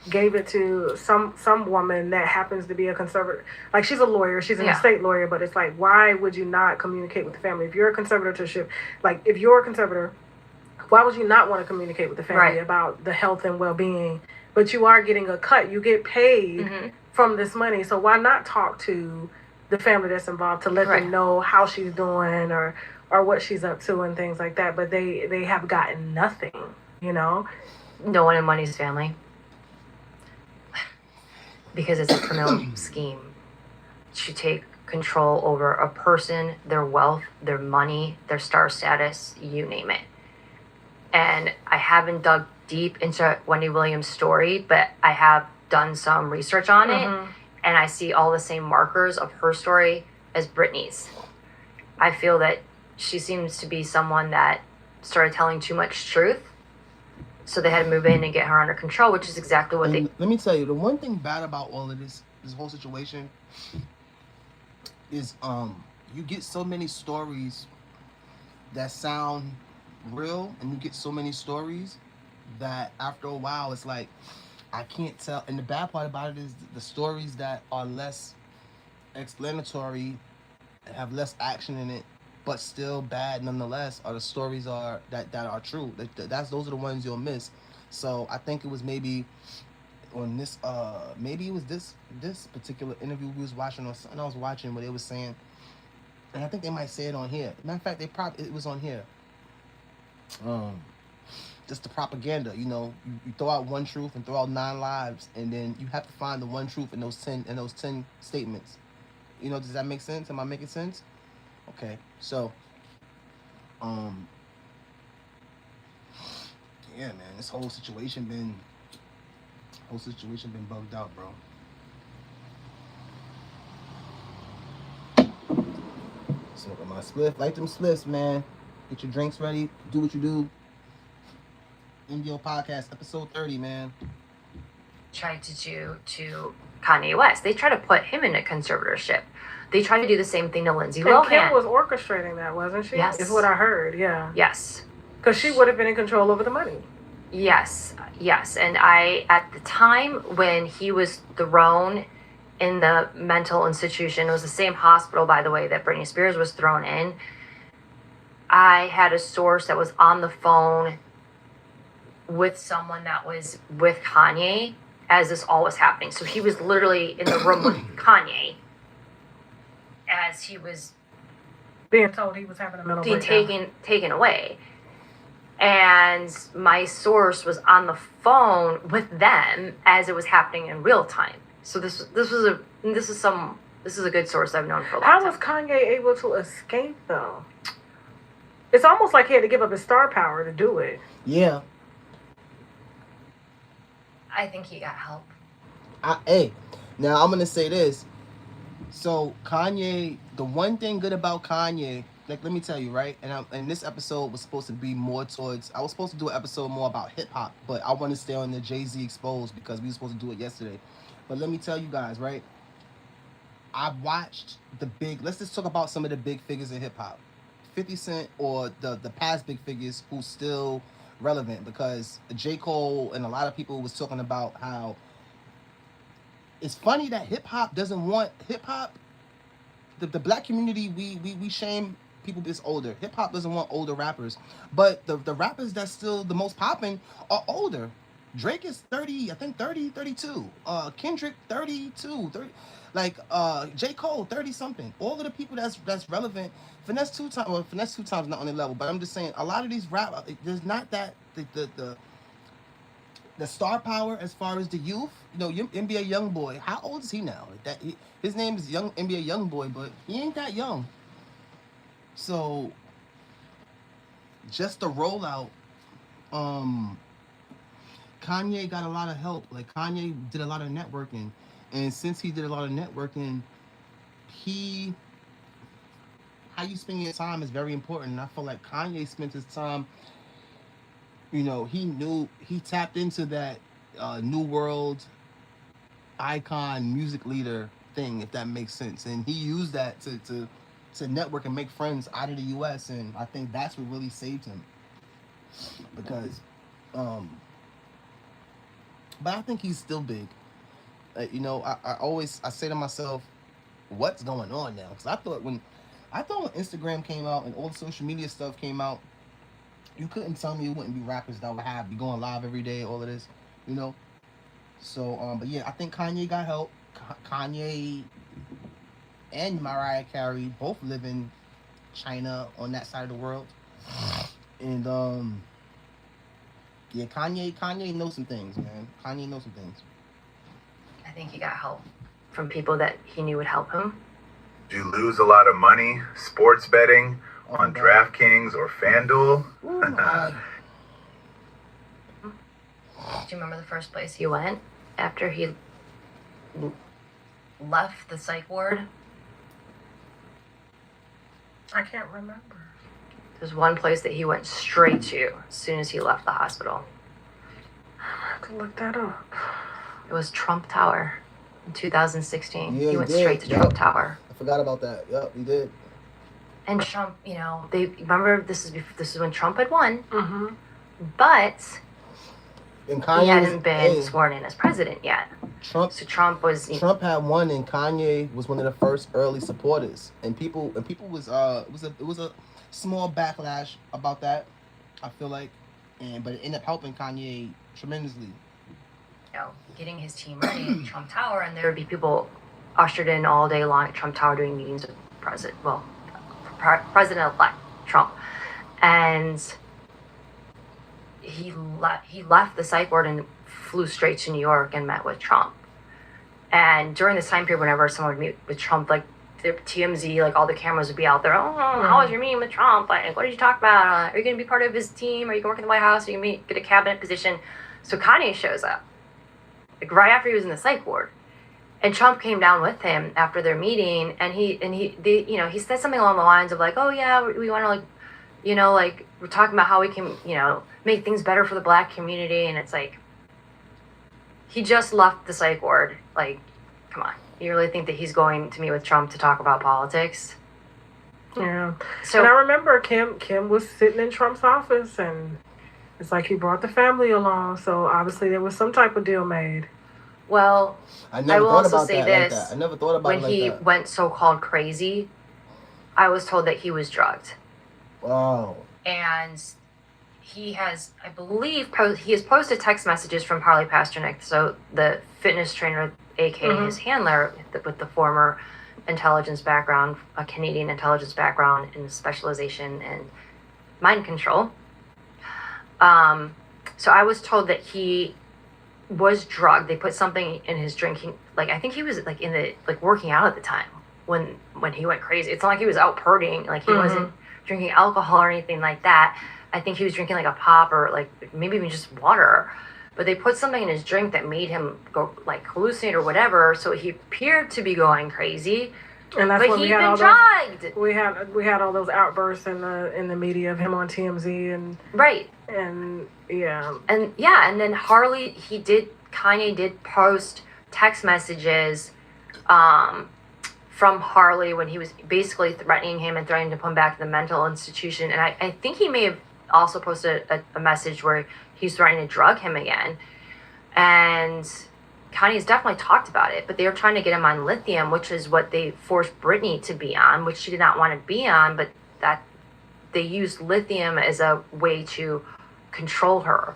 Speaker 3: gave it to some woman that happens to be a conservator. Like, she's a lawyer, she's an estate lawyer, but it's like, why would you not communicate with the family? If you're a conservatorship, like, if you're a conservator, why would you not want to communicate with the family about the health and well-being? But you are getting a cut. You get paid from this money. So why not talk to the family that's involved to let them know how she's doing or what she's up to and things like that? But they have gotten nothing, No
Speaker 2: one in Money's family. Because it's a criminal scheme to take control over a person, their wealth, their money, their star status, you name it. And I haven't dug deep into Wendy Williams' story, but I have done some research on it, and I see all the same markers of her story as Britney's. I feel that she seems to be someone that started telling too much truth, so they had to move in and get her under control, which is exactly what they...
Speaker 1: Let me tell you, the one thing bad about all of this whole situation is you get so many stories that sound real, and you get so many stories that after a while it's like I can't tell. And the bad part about it is the stories that are less explanatory and have less action in it but still bad nonetheless are the stories that are true. Those are the ones you'll miss. So I think it was maybe on this maybe it was this particular interview we was watching or something I was watching where they was saying, and I think they might say it on here. Matter of fact, it was on here. Just the propaganda, you throw out one truth and throw out 9 lies, and then you have to find the one truth in those 10 statements. Does that make sense? Am I making sense? Okay, so yeah, man, this whole situation been bugged out, bro. Smoking my spliff, light them spliffs, man. Get your drinks ready. Do what you do. MDO podcast, episode 30, man.
Speaker 2: Tried to do to Kanye West. They tried to put him in a conservatorship. They tried to do the same thing to Lindsay Lohan.
Speaker 3: And Kim was orchestrating that, wasn't she?
Speaker 2: Yes.
Speaker 3: Is what I heard, yeah.
Speaker 2: Yes.
Speaker 3: Because she would have been in control over the money.
Speaker 2: Yes. And at the time when he was thrown in the mental institution, it was the same hospital, by the way, that Britney Spears was thrown in. I had a source that was on the phone with someone that was with Kanye as this all was happening. So he was literally in the room with Kanye as he was
Speaker 3: Being told he was having a mental breakdown.
Speaker 2: taken away. And my source was on the phone with them as it was happening in real time. So this is a good source I've known for a long time.
Speaker 3: How was Kanye able to escape though? It's almost like he had to give up his star power to do it.
Speaker 1: Yeah.
Speaker 2: I think he got help.
Speaker 1: Hey, now I'm gonna say this. So Kanye, the one thing good about Kanye, like let me tell you, right? And this episode was supposed to be more towards. I was supposed to do an episode more about hip hop, but I want to stay on the Jay-Z exposed because we were supposed to do it yesterday. But let me tell you guys, right? I watched the big. Let's just talk about some of the big figures in hip hop, 50 Cent or the past big figures who's still relevant, because J. Cole and a lot of people was talking about how it's funny that hip hop doesn't want hip hop. The black community, we shame people that's older. Hip hop doesn't want older rappers, but the rappers that's still the most popping are older. Drake is 30, I think 32. Kendrick 32, 30. Like J. Cole 30 something. All of the people that's relevant. Finesse two times not on the level, but I'm just saying a lot of these rap, there's not that the star power as far as the youth. You know, NBA YoungBoy. How old is he now? His name is Young NBA YoungBoy, but he ain't that young. So just the rollout. Kanye got a lot of help. Like Kanye did a lot of networking, and since he did a lot of networking, how you spend your time is very important. And I feel like Kanye spent his time. You know, he tapped into that new world icon music leader thing, if that makes sense, and he used that to network and make friends out of the U.S. And I think that's what really saved him, because but I think he's still big. You know, I say to myself, what's going on now? Because I thought when Instagram came out and all the social media stuff came out, you couldn't tell me it wouldn't be rappers that would be going live every day, all of this, you know. So but yeah, I think Kanye got help. Kanye and Mariah Carey both live in China, on that side of the world, and yeah, Kanye knows some things, man. Kanye knows some things.
Speaker 2: I think he got help from people that he knew would help him.
Speaker 8: Did you lose a lot of money sports betting on DraftKings or FanDuel?
Speaker 2: Do you remember the first place he went after he left the psych ward?
Speaker 3: I can't remember.
Speaker 2: There's one place that he went straight to as soon as he left the hospital.
Speaker 3: I have to look that up.
Speaker 2: It was Trump Tower in 2016.
Speaker 1: Yeah,
Speaker 2: he went
Speaker 1: did.
Speaker 2: straight to Trump Tower.
Speaker 1: I forgot about that. Yep, he did.
Speaker 2: And Trump, you know, they remember this is when Trump had won,
Speaker 3: Mm-hmm.
Speaker 2: but
Speaker 1: And Kanye
Speaker 2: he hadn't been sworn in as president yet.
Speaker 1: Trump
Speaker 2: Trump
Speaker 1: had won, and Kanye was one of the first early supporters. And people was it was a small backlash about that, I feel like, but it ended up helping Kanye tremendously.
Speaker 2: You know, getting his team ready at Trump Tower, and there would be people ushered in all day long at Trump Tower doing meetings with President-elect Trump, and he left the psych ward and flew straight to New York and met with Trump. And during this time period, whenever someone would meet with Trump, like the TMZ, like all the cameras would be out there. Oh, how was your meeting with Trump? Like, what did you talk about? Are you going to be part of his team? Are you going to work in the White House? Are you going to get a cabinet position? So Kanye shows up, like right after he was in the psych ward, and Trump came down with him after their meeting, and he said something along the lines of like, oh yeah, we want to like, you know, like we're talking about how we can, you know, make things better for the black community, and it's like, he just left the psych ward. Like, come on, you really think that he's going to meet with Trump to talk about politics?
Speaker 3: Yeah.
Speaker 2: So
Speaker 3: and I remember Kim was sitting in Trump's office, and it's like he brought the family along, so obviously there was some type of deal made.
Speaker 2: Well,
Speaker 1: I
Speaker 2: will
Speaker 1: thought
Speaker 2: also
Speaker 1: about
Speaker 2: say
Speaker 1: that
Speaker 2: this.
Speaker 1: like that. I never thought about
Speaker 2: when
Speaker 1: it like
Speaker 2: he
Speaker 1: that.
Speaker 2: went so-called crazy, I was told that he was drugged.
Speaker 1: Wow.
Speaker 2: And he has, I believe, he has posted text messages from Harley Pasternak, so the fitness trainer, aka his handler, with the former intelligence background, a Canadian intelligence background in specialization in mind control. So I was told that he was drugged. They put something in his drinking. Like, I think he was like in the like working out at the time when he went crazy. It's not like he was out partying. Like, he wasn't drinking alcohol or anything like that. I think he was drinking like a pop or like maybe even just water. But they put something in his drink that made him go like hallucinate or whatever. So he appeared to be going crazy.
Speaker 3: And that's
Speaker 2: but
Speaker 3: when
Speaker 2: he'd
Speaker 3: we had
Speaker 2: been
Speaker 3: all
Speaker 2: drugged.
Speaker 3: those. We had all those outbursts in the media of him on TMZ and
Speaker 2: Right.
Speaker 3: and yeah.
Speaker 2: And then Kanye did post text messages from Harley when he was basically threatening him and threatening to put him back to the mental institution. And I think he may have also posted a message where he's threatening to drug him again. And Kanye's definitely talked about it, but they were trying to get him on lithium, which is what they forced Britney to be on, which she did not want to be on, but that they used lithium as a way to control her,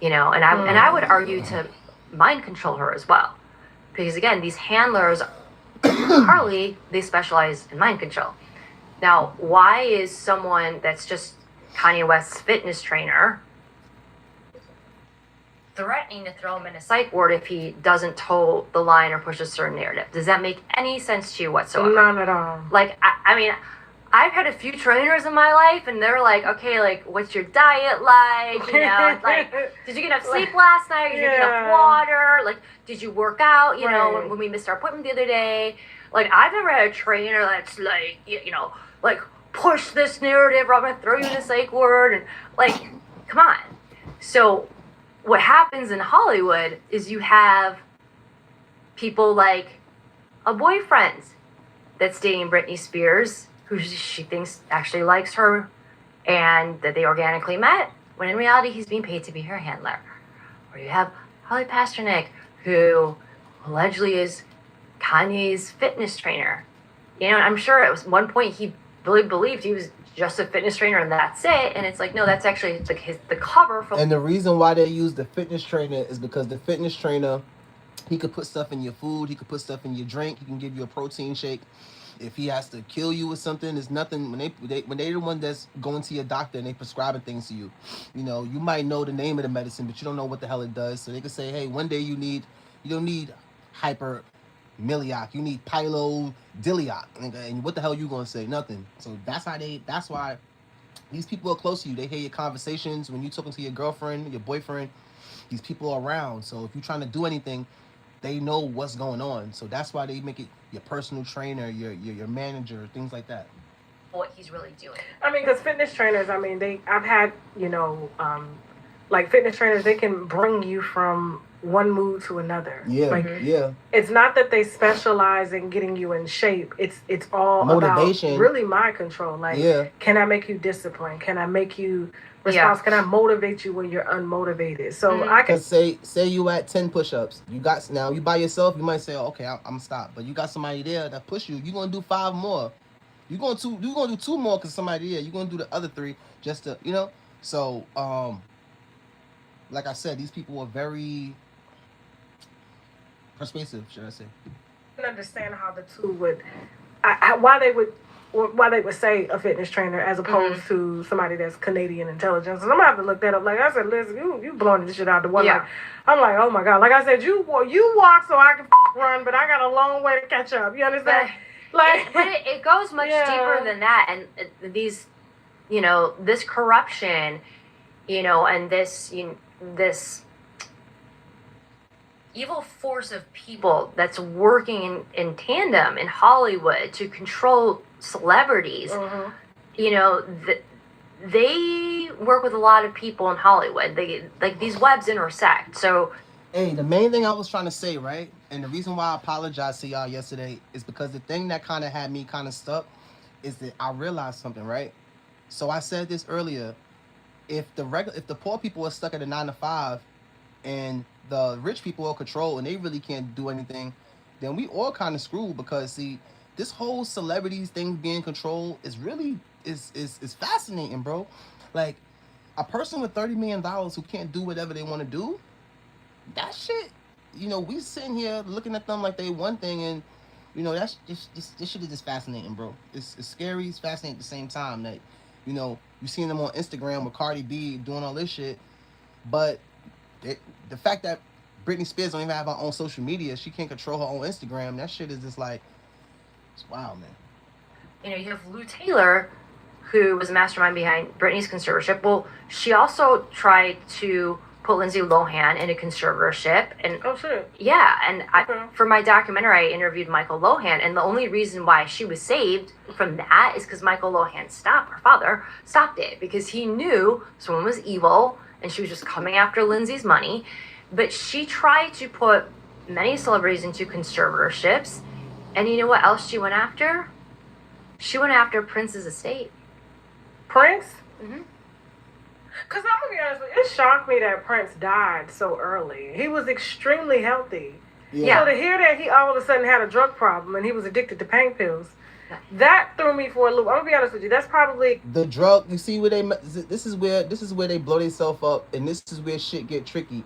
Speaker 2: and I would argue to mind control her as well, because again, these handlers, Harley, they specialize in mind control. Now, why is someone that's just Kanye West's fitness trainer threatening to throw him in a psych ward if he doesn't toe the line or push a certain narrative? Does that make any sense to you whatsoever?
Speaker 3: None at all.
Speaker 2: Like, I mean, I've had a few trainers in my life, and they're like, okay, like, what's your diet like? Like, did you get enough sleep last night? Did you get enough water? Like, did you work out? When we missed our appointment the other day. Like, I've never had a trainer that's like, like, push this narrative, or I'm gonna throw you in a psych ward, and like, come on. So what happens in Hollywood is you have people like a boyfriend that's dating Britney Spears, who she thinks actually likes her, and that they organically met, when in reality he's being paid to be her handler. Or you have Harley Pasternak, who allegedly is Kanye's fitness trainer. I'm sure at one point he really believed he was just a fitness trainer and that's it. And it's like, no, that's actually like the cover for.
Speaker 1: And the reason why they use the fitness trainer is because the fitness trainer, he could put stuff in your food, he could put stuff in your drink, he can give you a protein shake. If he has to kill you with something, there's nothing. When they're the one that's going to your doctor and they prescribing things to you, you might know the name of the medicine, but you don't know what the hell it does. So they could say, hey, one day you don't need hypermeliac, you need pylodiliac, and what the hell you gonna say? Nothing. So that's why these people are close to you. They hear your conversations when you're talking to your girlfriend, your boyfriend. These people are around. So if you're trying to do anything, they know what's going on. So that's why they make it your personal trainer, your manager, things like that.
Speaker 2: What he's really doing.
Speaker 3: I mean, because fitness trainers, I've had, like fitness trainers, they can bring you from one mood to another.
Speaker 1: Yeah, yeah.
Speaker 3: It's not that they specialize in getting you in shape. It's all
Speaker 1: motivation.
Speaker 3: About really mind control. Like, can I make you disciplined? Can I make you responsible? Can I motivate you when you're unmotivated? So I can
Speaker 1: say you at 10 push-ups. You by yourself. You might say, oh, okay, I'm stop. But you got somebody there that push you. You're gonna do 5 more. You're gonna do 2 more because somebody there. You're gonna do the other 3 just to So like I said, these people are very persuasive, should I say?
Speaker 3: I can understand how the two would, why they would say a fitness trainer as opposed to somebody that's Canadian intelligence. And I'm gonna have to look that up. Like I said, Liz, you blowing this shit out the water.
Speaker 2: Yeah.
Speaker 3: Like, I'm like, oh my God. Like I said, you walk so I can run, but I got a long way to catch up. You understand?
Speaker 2: But it goes much deeper than that. And these, this corruption, and this evil force of people that's working in tandem in Hollywood to control celebrities, they work with a lot of people in Hollywood. These webs intersect. So,
Speaker 1: hey, the main thing I was trying to say, right, and the reason why I apologized to y'all yesterday is because the thing that kind of had me kind of stuck is that I realized something, right? So I said this earlier. If the poor people are stuck at a 9 to 5, and the rich people are controlled and they really can't do anything, then we all kind of screwed, because see, this whole celebrities thing being controlled is really is fascinating, bro. Like a person with $30 million who can't do whatever they want to do, that shit. We sitting here looking at them like they one thing, and that's just this shit is just fascinating, bro. It's scary, it's fascinating at the same time. That you seeing them on Instagram with Cardi B doing all this shit, but the fact that Britney Spears don't even have her own social media, she can't control her own Instagram. That shit is just like, it's wild, man.
Speaker 2: You have Lou Taylor, who was a mastermind behind Britney's conservatorship. Well, she also tried to put Lindsay Lohan in a conservatorship. And
Speaker 3: oh, shit.
Speaker 2: Yeah, and for my documentary, I interviewed Michael Lohan, and the only reason why she was saved from that is because Michael Lohan her father stopped it, because he knew someone was evil, and she was just coming after Lindsay's money. But she tried to put many celebrities into conservatorships, and you know what else she went after? She went after Prince's estate.
Speaker 3: Prince?
Speaker 2: Mm-hmm.
Speaker 3: Because I'm going to be honest with you, it shocked me that Prince died so early. He was extremely healthy.
Speaker 2: Yeah.
Speaker 3: So to hear that he all of a sudden had a drug problem and he was addicted to pain pills, that threw me for a loop. I'm going to be honest with you, that's probably...
Speaker 1: The drug, you see where this is where they blow themselves up, and this is where shit get tricky.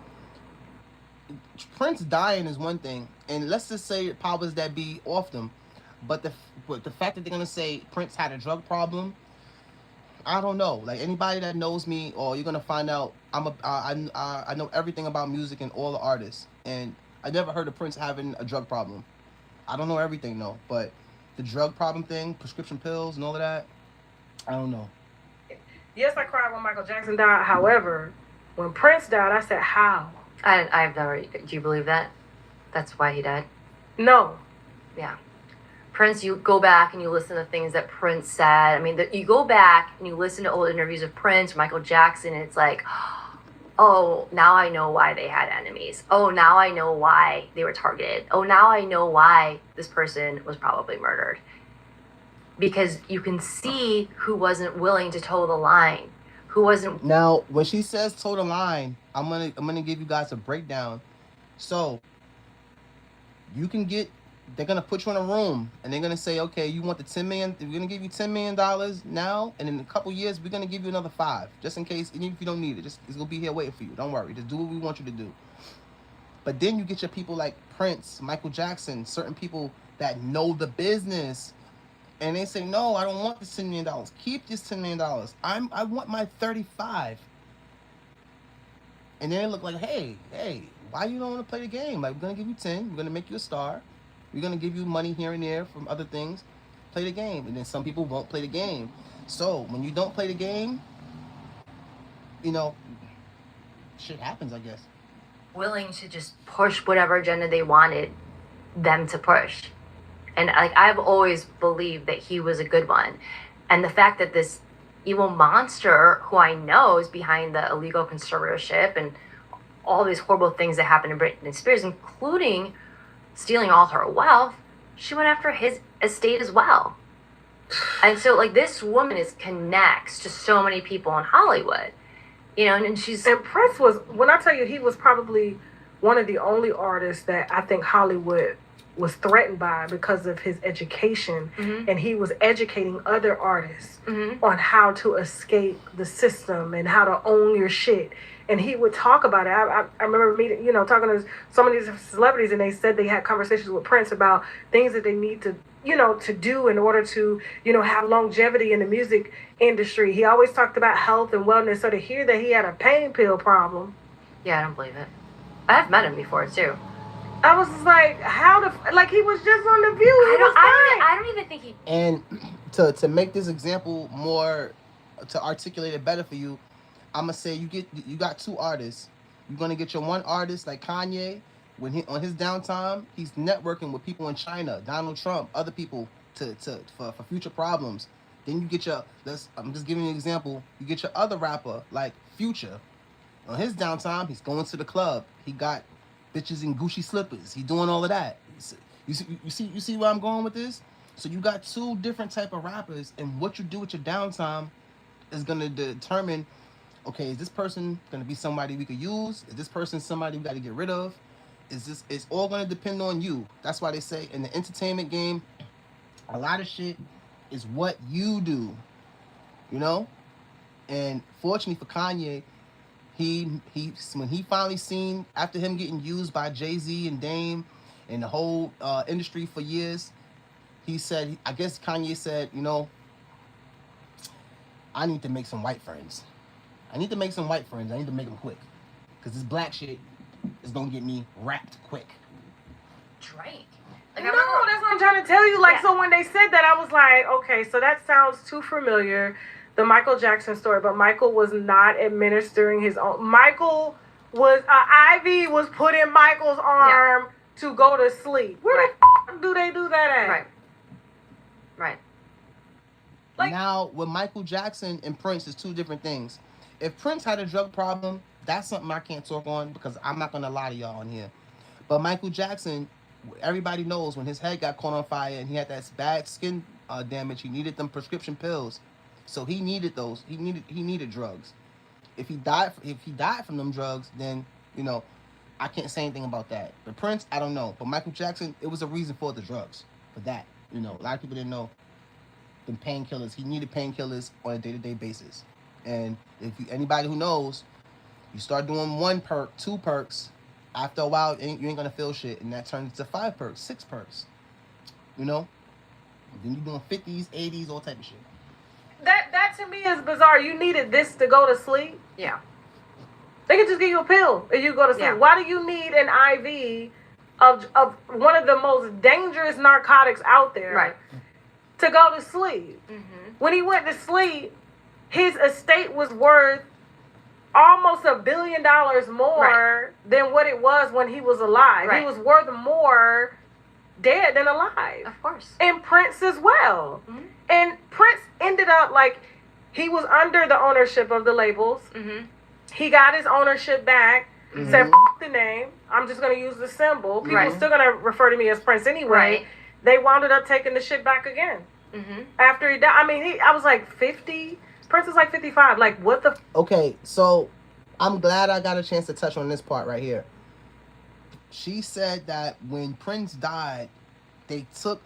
Speaker 1: Prince dying is one thing, and let's just say powers that be off them, but the fact that they're gonna say Prince had a drug problem, I don't know. Like, anybody that knows me, or you're gonna find out I know everything about music and all the artists, and I never heard of Prince having a drug problem. I don't know everything though, but the drug problem thing, prescription pills and all of that, I don't know.
Speaker 3: Yes, I cried when Michael Jackson died. However, when Prince died, I said, how?
Speaker 2: I've never... Do you believe that? That's why he died?
Speaker 3: No.
Speaker 2: Yeah. Prince, you go back and you listen to things that Prince said. I mean, you go back and you listen to old interviews of Prince, Michael Jackson, and it's like, oh, now I know why they had enemies. Oh, now I know why they were targeted. Oh, now I know why this person was probably murdered. Because you can see who wasn't willing to toe the line. Who wasn't...
Speaker 1: Now, when she says toe the line, I'm gonna give you guys a breakdown. So, you can get... They're gonna put you in a room, and they're gonna say, okay, you want the $10 million? We're gonna give you $10 million now, and in a couple years, we're gonna give you another $5 million, just in case. Even if you don't need it, it's gonna be here waiting for you. Don't worry, just do what we want you to do. But then you get your people like Prince, Michael Jackson, certain people that know the business, and they say, no, I don't want this $10 million. Keep this $10 million. I want my 35. And then they look like, hey, why you don't want to play the game? Like, we're gonna give you 10. We're gonna make you a star. We're going to give you money here and there from other things. Play the game. And then some people won't play the game. So, when you don't play the game, shit happens, I guess.
Speaker 2: Willing to just push whatever agenda they wanted them to push. And I've always believed that he was a good one. And the fact that this evil monster, who I know is behind the illegal conservatorship and all these horrible things that happened to Britney Spears, including stealing all her wealth, she went after his estate as well. And so, this woman connects to so many people in Hollywood, and she's...
Speaker 3: And Prince was, when I tell you, he was probably one of the only artists that I think Hollywood was threatened by because of his education. Mm-hmm. And he was educating other artists on how to escape the system and how to own your shit. And he would talk about it. I remember meeting, talking to some of these celebrities, and they said they had conversations with Prince about things that they need to, to do in order to, have longevity in the music industry. He always talked about health and wellness. So to hear that he had a pain pill problem.
Speaker 2: Yeah, I don't believe it. I've met him before, too.
Speaker 3: I was just like, he was just on The View.
Speaker 2: I don't even think he...
Speaker 1: And to make this example more, to articulate it better for you, I'm gonna say you got two artists. You're gonna get your one artist like Kanye, when he on his downtime, he's networking with people in China, Donald Trump, other people for future problems. Then you get I'm just giving you an example. You get your other rapper like Future. On his downtime, he's going to the club. He got bitches in Gucci slippers. He doing all of that. You see where I'm going with this? So you got two different type of rappers, and what you do with your downtime is gonna determine, okay, is this person going to be somebody we could use? Is this person somebody we got to get rid of? It's all going to depend on you. That's why they say in the entertainment game, a lot of shit is what you do. you know. And fortunately for Kanye, he when he finally seen, after him getting used by Jay-Z and Dame and the whole industry for years, he said, I guess Kanye said, you know, I need to make some white friends. I need to make some white friends. I need to make them quick. Because this black shit is going to get me wrapped quick.
Speaker 2: Drake.
Speaker 3: No, that's what I'm trying to tell you. Like, so when they said that, I was like, okay, so that sounds too familiar. The Michael Jackson story, but Michael was not administering his own. Michael was, Ivy was put in Michael's arm to go to sleep. Where the f*** do they do that at?
Speaker 2: Right. Right.
Speaker 3: Like,
Speaker 1: now, with Michael Jackson and Prince, is two different things. If Prince had a drug problem, that's something I can't talk on because I'm not going to lie to y'all on here. But Michael Jackson, everybody knows when his head got caught on fire and he had that bad skin damage, he needed them prescription pills. So he needed those. He needed drugs. If he died from them drugs, then, you know, I can't say anything about that. But Prince, I don't know. But Michael Jackson, it was a reason for the drugs. For that. You know, a lot of people didn't know. The painkillers. He needed painkillers on a day-to-day basis. And if anybody who knows, you start doing 1 perk, 2 perks, after a while, you ain't gonna feel shit. And that turns into 5 perks, 6 perks. You know? Then you're doing 50s, 80s, all type of shit.
Speaker 3: That to me is bizarre. You needed this to go to sleep?
Speaker 2: Yeah.
Speaker 3: They could just give you a pill and you go to sleep.
Speaker 2: Yeah.
Speaker 3: Why do you need an IV of one of the most dangerous narcotics out there
Speaker 2: Right.
Speaker 3: to go to sleep?
Speaker 2: Mm-hmm.
Speaker 3: When he went to sleep, his estate was worth almost $1 billion more than what it was when he was alive.
Speaker 2: Right.
Speaker 3: He was worth more dead than alive.
Speaker 2: Of course.
Speaker 3: And Prince as well.
Speaker 2: Mm-hmm.
Speaker 3: And Prince ended up like, he was under the ownership of the labels.
Speaker 2: Mm-hmm.
Speaker 3: He got his ownership back.
Speaker 1: Mm-hmm.
Speaker 3: Said, F the name. I'm just going to use the symbol. People
Speaker 2: Right.
Speaker 3: still going to refer to me as Prince anyway.
Speaker 2: Right.
Speaker 3: They wound up taking the shit back again.
Speaker 2: Mm-hmm.
Speaker 3: After he died. I mean, I was like 50. Prince is like 55. Like, what the...
Speaker 1: Okay, so I'm glad I got a chance to touch on this part right here. She said that when Prince died, they took...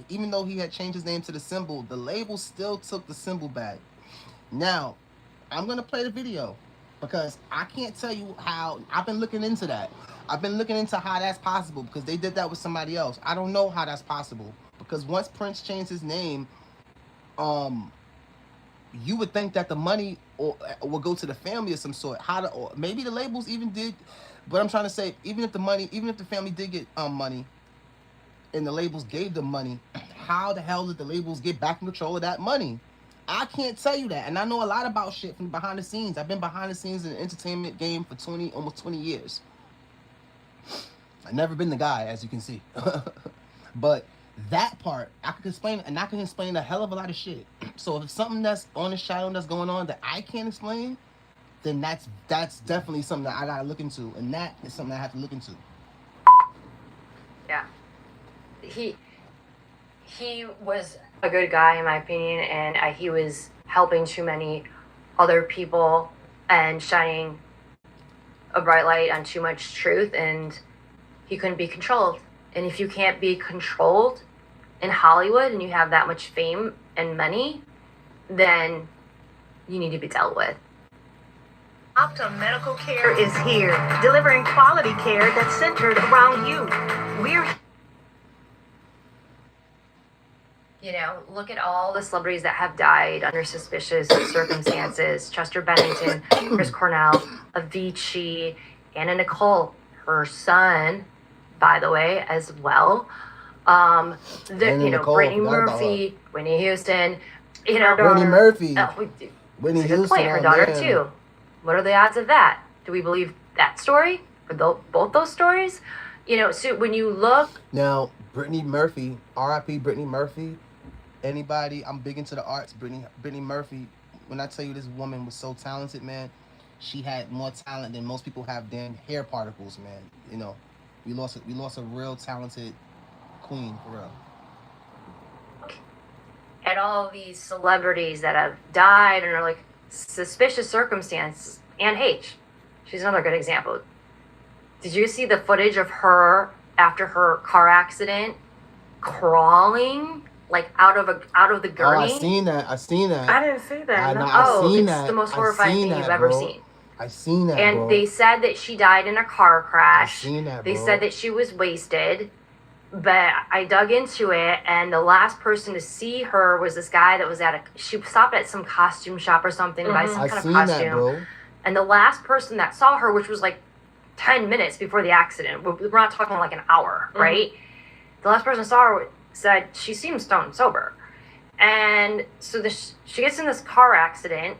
Speaker 1: even though he had changed his name to the symbol, the label still took the symbol back. Now, I'm going to play the video because I can't tell you how. I've been looking into that. I've been looking into how that's possible because they did that with somebody else. I don't know how that's possible because once Prince changed his name, you would think that the money will go to the family of some sort. Or maybe the labels even did. But I'm trying to say, even if the family did get money, and the labels gave them money, how the hell did the labels get back in control of that money? I can't tell you that. And I know a lot about shit from behind the scenes. I've been behind the scenes in the entertainment game for almost 20 years. I've never been the guy, as you can see. But that part, I can explain, and I can explain a hell of a lot of shit. So if it's something that's on the shadow that's going on that I can't explain, then that's definitely something that I gotta look into. And that is something I have to look into.
Speaker 2: Yeah. He was a good guy in my opinion, and he was helping too many other people and shining a bright light on too much truth, and he couldn't be controlled. And if you can't be controlled in Hollywood and you have that much fame and money, then you need to be dealt with.
Speaker 9: Optum Medical Care is here, delivering quality care that's centered around you. We're
Speaker 2: You know, look at all the celebrities that have died under suspicious circumstances. Chester Bennington, Chris Cornell, Avicii, Anna Nicole, her son, by the way, as well. Brittany Murphy, Whitney Houston,
Speaker 1: Whitney Murphy.
Speaker 2: Whitney Houston, point, her daughter too. What are the odds of that? Do we believe that story or both those stories? So when you look
Speaker 1: now, Brittany Murphy, R.I.P. Brittany Murphy. Anybody, I'm big into the arts. Brittany Murphy. When I tell you this woman was so talented, man, she had more talent than most people have damn hair particles, man. We lost a real talented queen for real.
Speaker 2: At all these celebrities that have died under like suspicious circumstances. Anne H. She's another good example. Did you see the footage of her after her car accident crawling like out of the
Speaker 1: Oh,
Speaker 2: gurney.
Speaker 1: I seen that.
Speaker 3: I didn't see that. No.
Speaker 1: I seen
Speaker 2: It's
Speaker 1: that.
Speaker 2: the most
Speaker 1: I
Speaker 2: horrifying
Speaker 1: seen
Speaker 2: thing
Speaker 1: that,
Speaker 2: you've ever
Speaker 1: bro.
Speaker 2: seen.
Speaker 1: I seen that,
Speaker 2: And
Speaker 1: bro.
Speaker 2: they said that she died in a car crash.
Speaker 1: I seen that,
Speaker 2: They
Speaker 1: bro.
Speaker 2: said that she was wasted. But I dug into it, and the last person to see her was this guy that was she stopped at some costume shop or something to buy some
Speaker 1: I
Speaker 2: kind of
Speaker 1: seen
Speaker 2: costume.
Speaker 1: that, bro.
Speaker 2: And the last person that saw her, which was like 10 minutes before the accident, we're not talking like an hour, right? The last person saw her said she seemed stone sober. And so she gets in this car accident,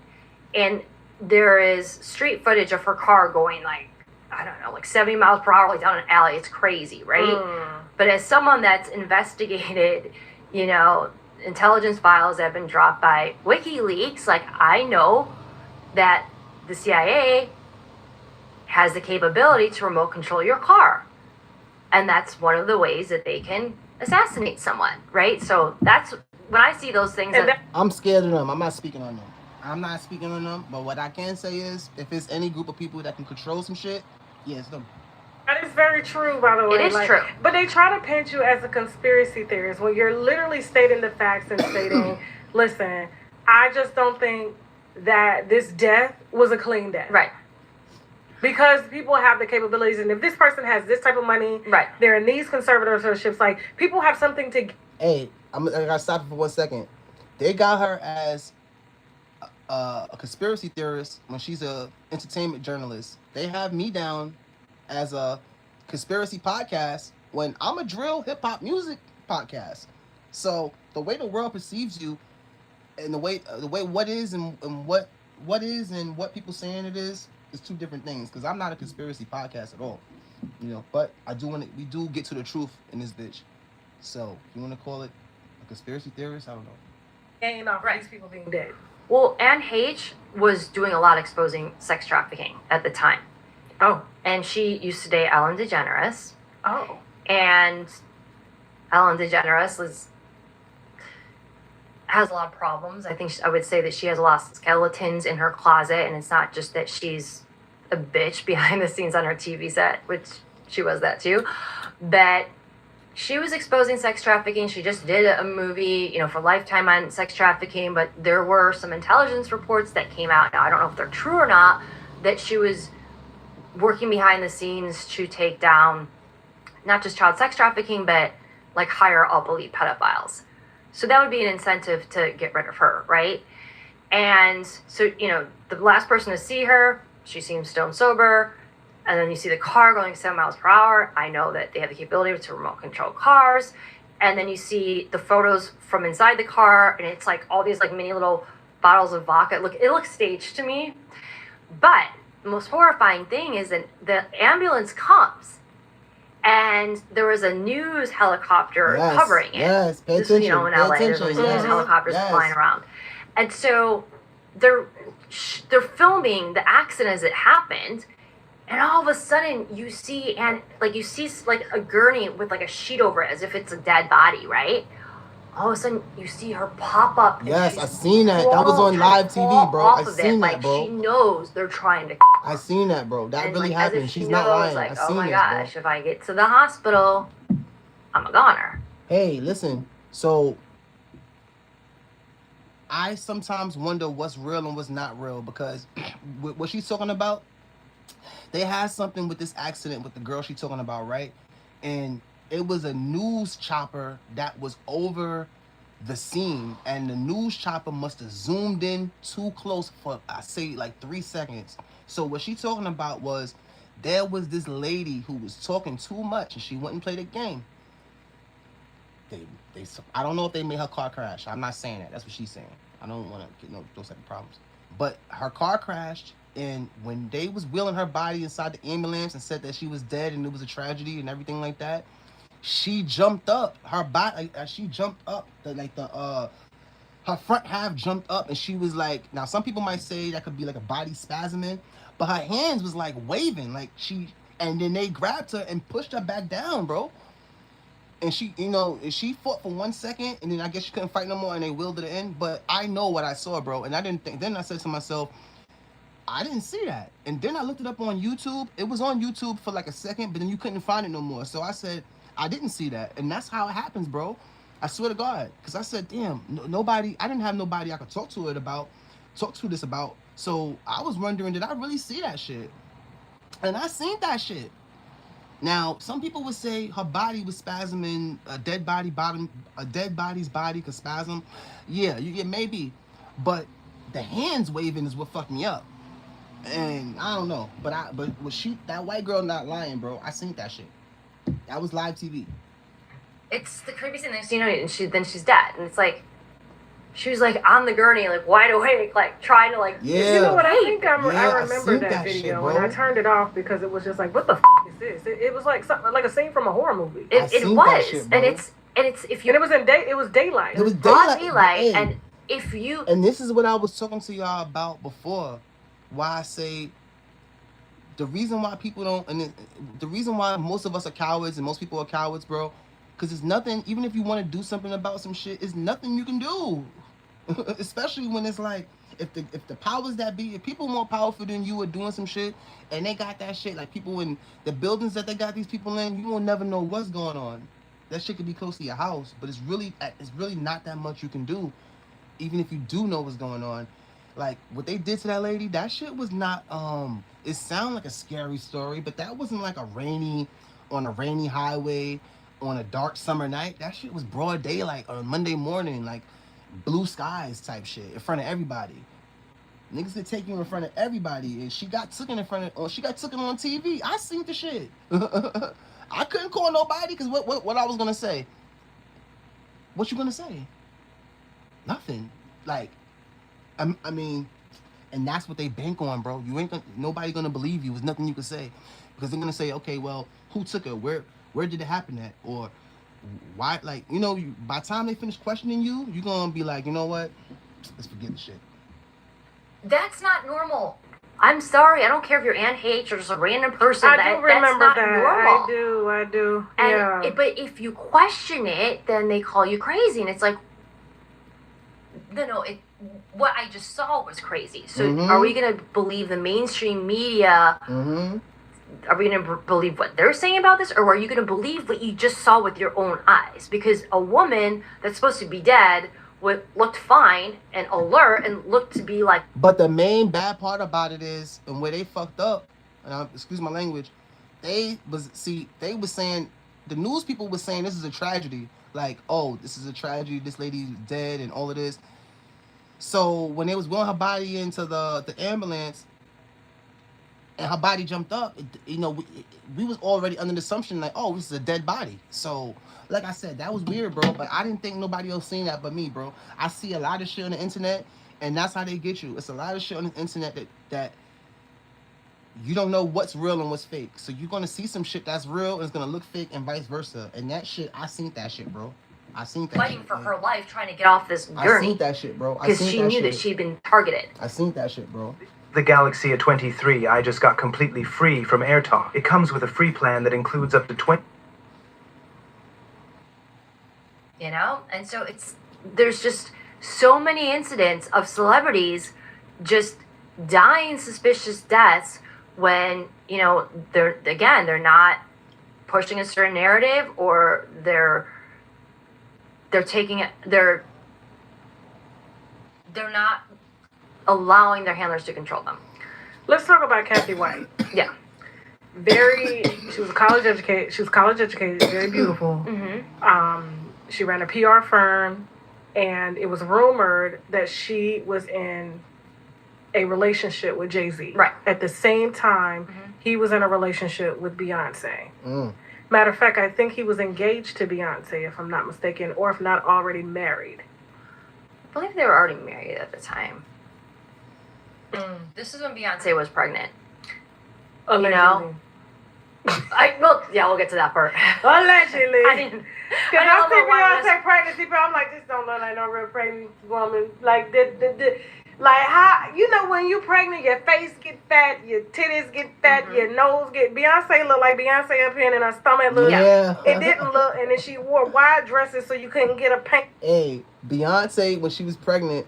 Speaker 2: and there is street footage of her car going like, I don't know, like 70 miles per hour, like down an alley. It's crazy, right? But as someone that's investigated, you know, intelligence files that have been dropped by WikiLeaks, like I know that the CIA has the capability to remote control your car. And that's one of the ways that they can assassinate someone, right? So that's when I see those things.
Speaker 1: I'm scared of them. I'm not speaking on them. I'm not speaking on them. But what I can say is, if it's any group of people that can control some shit, yeah, it's them.
Speaker 3: That is very true, by the way.
Speaker 2: It is true.
Speaker 3: But they try to paint you as a conspiracy theorist when you're literally stating the facts and stating, listen, I just don't think that this death was a clean death.
Speaker 2: Right.
Speaker 3: Because people have the capabilities, and if this person has this type of money,
Speaker 2: right,
Speaker 3: they're in these conservatorships, like, people have something to...
Speaker 1: Hey, I gotta stop you for 1 second. They got her as a conspiracy theorist when she's a entertainment journalist. They have me down as a conspiracy podcast when I'm a drill hip-hop music podcast. So the way the world perceives you, and the way what is and what is and what people saying it is two different things. Because I'm not a conspiracy podcast at all, you know. But we do get to the truth in this bitch. So if you want to call it a conspiracy theorist, I don't know.
Speaker 3: Ain't off these people being dead.
Speaker 2: Well, Anne H was doing a lot exposing sex trafficking at the time.
Speaker 3: Oh.
Speaker 2: And she used to date Ellen DeGeneres.
Speaker 3: Oh.
Speaker 2: And Ellen DeGeneres has a lot of problems. I think I would say that she has a lot of skeletons in her closet, and it's not just that she's a bitch behind the scenes on her TV set, which she was that too, but she was exposing sex trafficking. She just did a movie, you know, for Lifetime on sex trafficking, but there were some intelligence reports that came out. Now, I don't know if they're true or not, that she was working behind the scenes to take down not just child sex trafficking, but like higher up elite pedophiles. So that would be an incentive to get rid of her, right? And so, you know, the last person to see her, she seems stone sober. And then you see the car going 7 miles per hour. I know that they have the capability to remote control cars. And then you see the photos from inside the car, and it's like all these like mini little bottles of vodka. It looks staged to me. But the most horrifying thing is that the ambulance comes, and there was a news helicopter covering it.
Speaker 1: Yes, pay
Speaker 2: this
Speaker 1: attention.
Speaker 2: is, you know, in LA, there's always news helicopters flying around. And so they're filming the accident as it happened. And all of a sudden, you see like a gurney with like a sheet over it, as if it's a dead body, right? All of a sudden, you see her pop up.
Speaker 1: Yes, I seen that. That was on live TV, bro. I seen that, bro.
Speaker 2: She knows they're trying to.
Speaker 1: I seen that, bro. That
Speaker 2: and
Speaker 1: really
Speaker 2: like,
Speaker 1: happened. She's not lying.
Speaker 2: Like,
Speaker 1: I seen
Speaker 2: oh my
Speaker 1: this,
Speaker 2: gosh,
Speaker 1: bro.
Speaker 2: if I get to the hospital, I'm a goner.
Speaker 1: Hey, listen. So I sometimes wonder what's real and what's not real, because what she's talking about, they had something with this accident with the girl she's talking about, right? And it was a news chopper that was over the scene, and the news chopper must have zoomed in too close for, I say, like 3 seconds. So what she's talking about was there was this lady who was talking too much, and she wouldn't play the game. I don't know if they made her car crash. I'm not saying that. That's what she's saying. I don't want to get those type of problems. But her car crashed, and when they was wheeling her body inside the ambulance and said that she was dead and it was a tragedy and everything like that, she jumped up. Her body, she jumped up. Her front half jumped up, and she was like, now some people might say that could be like a body spasming, but her hands was like waving, like and then they grabbed her and pushed her back down, bro. And she, you know, she fought for 1 second, and then I guess she couldn't fight no more, and they wheeled her in. But I know what I saw, bro, and I didn't think. Then I said to myself, I didn't see that. And then I looked it up on YouTube. It was on YouTube for like a second, but then you couldn't find it no more. So I said, I didn't see that. And that's how it happens, bro. I swear to God, because I said, damn, nobody. I didn't have nobody I could talk to this about. So I was wondering, did I really see that shit? And I seen that shit. Now, some people would say her body was spasming, a dead body's body could spasm. Yeah, maybe, but the hands waving is what fucked me up. And I don't know, but that white girl not lying, bro. I seen that shit. That was live TV.
Speaker 2: It's the creepy thing. Next thing you know, and she's dead, and it's like she was like on the gurney, like wide awake, like trying to like.
Speaker 1: Yeah.
Speaker 3: You know what? I think I
Speaker 1: Yeah,
Speaker 3: remember
Speaker 1: I
Speaker 3: that
Speaker 1: seen that
Speaker 3: video,
Speaker 1: shit,
Speaker 3: and I
Speaker 1: bro.
Speaker 3: turned it off because it was just like, what the is this? It was like something like a scene from a horror movie.
Speaker 2: It
Speaker 1: seen
Speaker 2: was,
Speaker 1: that shit, bro.
Speaker 2: and it's if you.
Speaker 3: And it was daylight.
Speaker 1: It was
Speaker 2: broad
Speaker 1: daylight,
Speaker 2: daylight,
Speaker 1: hey.
Speaker 2: and if you.
Speaker 1: And this is what I was talking to y'all about before. Why I say the reason why people don't, and the reason why most of us are cowards and most people are cowards, bro, because there's nothing. Even if you want to do something about some shit, it's nothing you can do. Especially when it's like, if the powers that be, if people more powerful than you are doing some shit, and they got that shit, like people in the buildings that they got these people in, you will never know what's going on. That shit could be close to your house, but it's really not that much you can do, even if you do know what's going on. Like what they did to that lady, that shit was not. It sounded like a scary story, but that wasn't like on a rainy highway, on a dark summer night. That shit was broad daylight on a Monday morning, like blue skies type shit in front of everybody. Niggas could take you in front of everybody, and she got taken on TV. I seen the shit. I couldn't call nobody because what I was gonna say. What you gonna say? Nothing. Like, I mean, and that's what they bank on, bro. Nobody gonna believe you. There's nothing you can say because they're gonna say, okay, well, who took her? Where did it happen at? Or why? Like, by the time they finish questioning you, you're gonna be like, you know what? Let's forget the shit.
Speaker 2: That's not normal. I'm sorry. I don't care if you're Anne H or just a random person.
Speaker 3: I do remember
Speaker 2: that's not
Speaker 3: that.
Speaker 2: normal.
Speaker 3: I do.
Speaker 2: And
Speaker 3: Yeah.
Speaker 2: But if you question it, then they call you crazy, and it's like, no, what I just saw was crazy. So are we gonna believe the mainstream media?
Speaker 1: Mm-hmm.
Speaker 2: Are we gonna believe what they're saying about this, or are you gonna believe what you just saw with your own eyes? Because a woman that's supposed to be dead looked fine and alert and looked to be like.
Speaker 1: But the main bad part about it is, and where they fucked up, and excuse my language, they was saying, the news people was saying this is a tragedy. Like, oh, this is a tragedy. This lady's dead and all of this. So when they was wheeling her body into the ambulance, and her body jumped up, we was already under the assumption like, oh, this is a dead body. So, like I said, that was weird, bro. But I didn't think nobody else seen that but me, bro. I see a lot of shit on the internet, and that's how they get you. It's a lot of shit on the internet that you don't know what's real and what's fake. So you're gonna see some shit that's real and it's gonna look fake and vice versa. And that shit, I seen that shit, bro. I seen that
Speaker 2: Fighting
Speaker 1: shit,
Speaker 2: for
Speaker 1: man.
Speaker 2: her life, trying to get off this
Speaker 1: I
Speaker 2: gurney.
Speaker 1: seen that shit, bro.
Speaker 2: Because she knew that she'd been targeted.
Speaker 1: I seen that shit, bro.
Speaker 10: The Galaxy A23 I just got completely free from AirTalk. It comes with a free plan that includes up to 20...
Speaker 2: And so there's just so many incidents of celebrities just dying suspicious deaths when, they're not pushing a certain narrative, or they're not allowing their handlers to control them.
Speaker 3: Let's talk about Kathy White.
Speaker 2: Yeah.
Speaker 3: She was college educated, very beautiful.
Speaker 2: Mm-hmm.
Speaker 3: She ran a PR firm, and it was rumored that she was in a relationship with Jay-Z.
Speaker 2: Right.
Speaker 3: At the same time, he was in a relationship with Beyonce.
Speaker 1: Mm.
Speaker 3: Matter of fact, I think he was engaged to Beyonce, if I'm not mistaken, or if not already married.
Speaker 2: I believe they were already married at the time. This is when Beyonce was pregnant.
Speaker 3: Allegedly.
Speaker 2: We'll get to that part.
Speaker 3: Allegedly.
Speaker 2: I didn't.
Speaker 3: Because
Speaker 2: I
Speaker 3: I
Speaker 2: don't know
Speaker 3: see
Speaker 2: why
Speaker 3: Beyonce pregnancy, but I'm like, this don't look like no real pregnant woman. Like, like how, when you pregnant, your face get fat, your titties get fat, your nose get. Beyonce look like Beyonce up here, and her stomach look.
Speaker 1: Yeah.
Speaker 3: It didn't look, and then she wore wide dresses so you couldn't get a paint.
Speaker 1: Hey, Beyonce, when she was pregnant,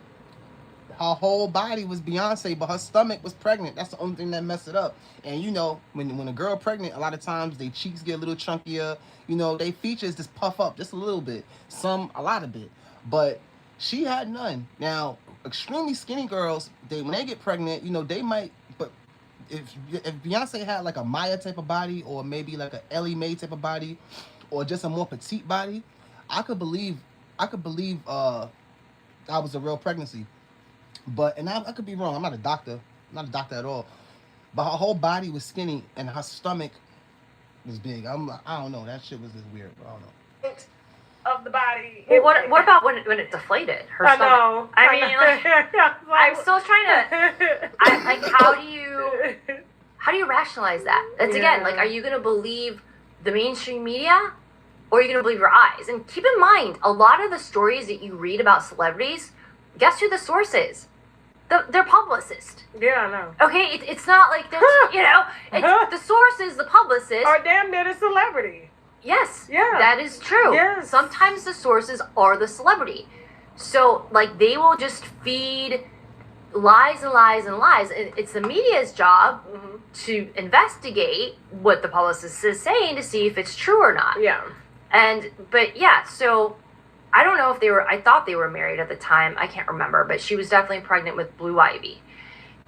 Speaker 1: her whole body was Beyonce, but her stomach was pregnant. That's the only thing that messed it up. And you know, when a girl pregnant, a lot of times their cheeks get a little chunkier. You know, they features just puff up just a little bit. A lot of bit. But she had none. Now, extremely skinny girls, when they get pregnant, you know, they might. But if Beyonce had like a Maya type of body, or maybe like a Ellie Mae type of body, or just a more petite body, I could believe that was a real pregnancy. But I could be wrong. I'm not a doctor. I'm not a doctor at all. But her whole body was skinny and her stomach was big. I don't know. That shit was just weird. I don't know.
Speaker 3: Of the body.
Speaker 2: Well, what about when it deflated? Her
Speaker 3: I
Speaker 2: stomach?
Speaker 3: know.
Speaker 2: I mean, like, I'm still trying to. How do you rationalize that? That's again, like, are you gonna believe the mainstream media, or are you gonna believe your eyes? And keep in mind, a lot of the stories that you read about celebrities, guess who the source is? Their publicist.
Speaker 3: Yeah, I know.
Speaker 2: Okay, it's not like there's, you know, the source is the publicist.
Speaker 3: Or damn near the celebrity.
Speaker 2: Yes.
Speaker 3: Yeah.
Speaker 2: That is true.
Speaker 3: Yes.
Speaker 2: Sometimes the sources are the celebrity. So, like, they will just feed lies and lies and lies. It's the media's job to investigate what the publicist is saying to see if it's true or not.
Speaker 3: Yeah.
Speaker 2: But yeah, so I don't know if I thought they were married at the time. I can't remember, but she was definitely pregnant with Blue Ivy.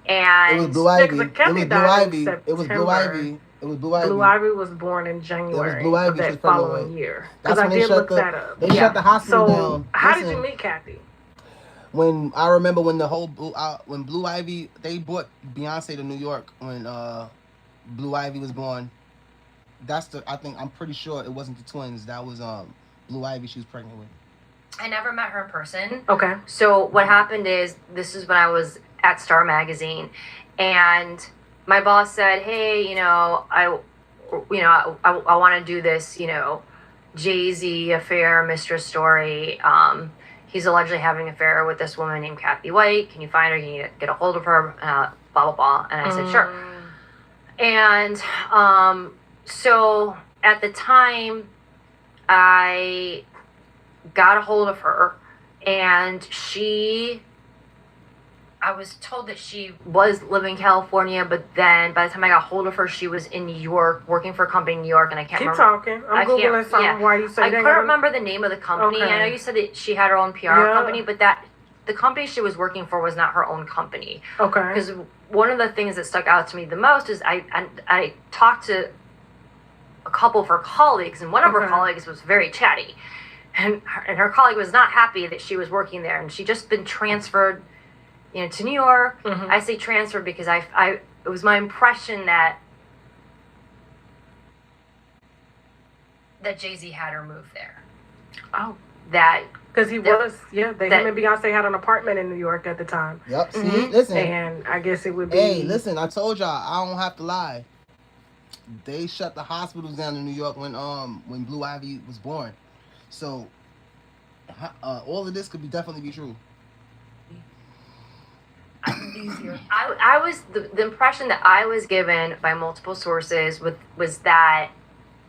Speaker 2: And
Speaker 1: it was Blue Ivy.
Speaker 3: Blue Ivy was born in January
Speaker 1: Blue Ivy
Speaker 3: of that following year. Because I did look that up.
Speaker 1: They shut the hospital down.
Speaker 3: How did you meet Kathy?
Speaker 1: When I remember when when Blue Ivy, they brought Beyonce to New York when Blue Ivy was born. I'm pretty sure it wasn't the twins. That was Blue Ivy she was pregnant with.
Speaker 2: I never met her in person.
Speaker 3: Okay.
Speaker 2: So what happened is, this is when I was at Star Magazine, and my boss said, "Hey, I want to do this, Jay-Z affair, Mr. Story. He's allegedly having an affair with this woman named Kathy White. Can you find her? Can you get a hold of her? Blah blah blah." And I said, "Sure." And so at the time, I got a hold of her, and I was told that she was living in California, but then by the time I got a hold of her, she was in New York, working for a company in New York, and I can't remember.
Speaker 3: Keep talking. I'm Googling something while you say that.
Speaker 2: I couldn't remember the name of the company.
Speaker 3: Okay.
Speaker 2: I know you said that she had her own PR company, but the company she was working for was not her own company.
Speaker 3: Okay.
Speaker 2: Because one of the things that stuck out to me the most is I talked to a couple of her colleagues, and one of her colleagues was very chatty. And her colleague was not happy that she was working there, and she'd just been transferred, to New York. I say transferred because it was my impression that Jay-Z had her move there.
Speaker 3: Oh,
Speaker 2: because
Speaker 3: him and Beyonce had an apartment in New York at the time.
Speaker 1: Yep. See, listen.
Speaker 3: And I guess it would be.
Speaker 1: Hey, listen. I told y'all I don't have to lie. They shut the hospitals down in New York when Blue Ivy was born. So, all of this could definitely be true.
Speaker 2: I was the impression that I was given by multiple sources was that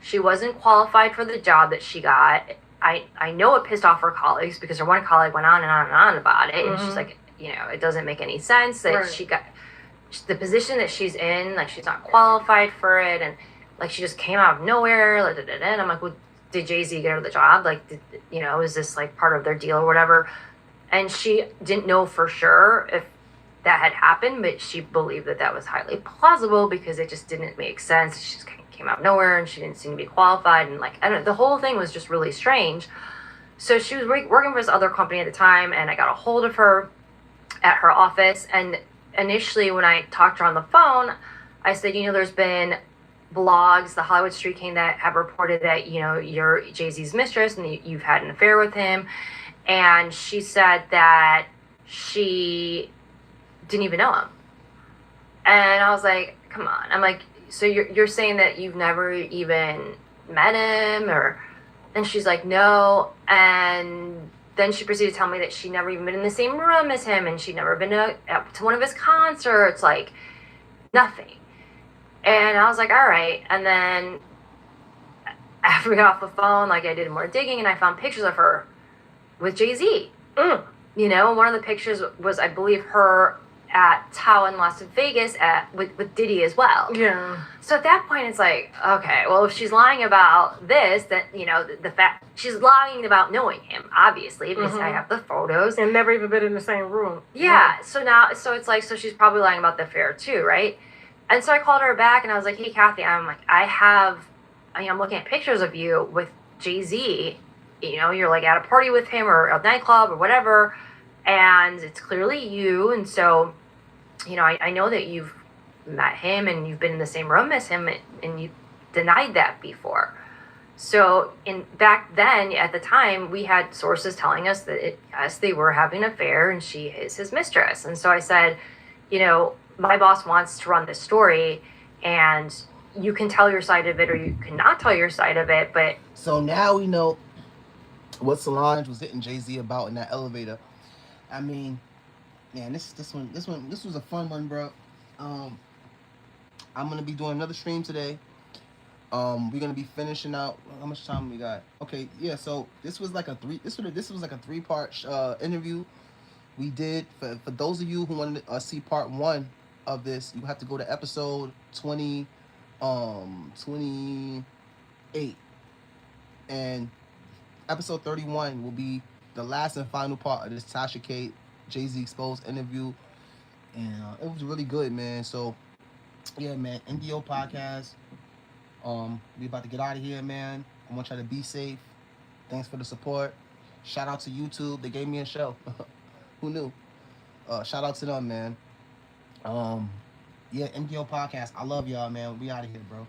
Speaker 2: she wasn't qualified for the job that she got. I know it pissed off her colleagues, because her one colleague went on and on and on about it, and she's like, it doesn't make any sense that she got the position that she's in, like, she's not qualified for it, and like she just came out of nowhere, and I'm like, well, did Jay-Z get her the job? Like, is this like part of their deal or whatever? And she didn't know for sure if that had happened, but she believed that was highly plausible because it just didn't make sense. She just came out of nowhere, and she didn't seem to be qualified, and like, I don't know, the whole thing was just really strange. So she was working for this other company at the time, and I got a hold of her at her office, and initially when I talked to her on the phone, I said, there's been blogs, the Hollywood Street King, that have reported that, you're Jay-Z's mistress and you've had an affair with him. And she said that she didn't even know him. And I was like, come on. I'm like, so you're saying that you've never even met him? And she's like, no. And then she proceeded to tell me that she'd never even been in the same room as him, and she'd never been to one of his concerts, like nothing. And I was like, all right. And then after we got off the phone, like, I did more digging, and I found pictures of her with Jay-Z. You know, one of the pictures was, I believe, her at Tao in Las Vegas with Diddy as well.
Speaker 3: Yeah.
Speaker 2: So at that point, it's like, okay, well, if she's lying about this, then, you know, the fact she's lying about knowing him, obviously, because I have the photos.
Speaker 3: And never even been in the same room.
Speaker 2: Yeah. So now, so it's like, so she's probably lying about the affair too, right? And so I called her back and I was like, hey, Kathy, I'm like, I'm looking at pictures of you with Jay-Z. You know, you're like at a party with him or a nightclub or whatever, and it's clearly you. And so, you know, I know that you've met him and you've been in the same room as him, and you denied that before. So back then, at the time, we had sources telling us that yes, they were having an affair and she is his mistress. And so I said, you know, my boss wants to run this story, and you can tell your side of it or you cannot tell your side of it. But
Speaker 1: so now we know what Solange was hitting Jay-Z about in that elevator. I mean, man, this was a fun one, bro. I'm gonna be doing another stream today. We're gonna be finishing out. How much time we got? Okay, yeah. So this was like a three-part interview we did. For those of you who wanted to see part 1 of this, you have to go to episode 28, and episode 31 will be the last and final part of this Tasha K Jay-Z Exposed interview, and it was really good, man. So yeah, man, MDO podcast. We about to get out of here, man. I want y'all to be safe. Thanks for the support. Shout out to YouTube. They gave me a show. Who knew? Shout out to them, man. Yeah, MDO podcast. I love y'all, man. We out of here, bro.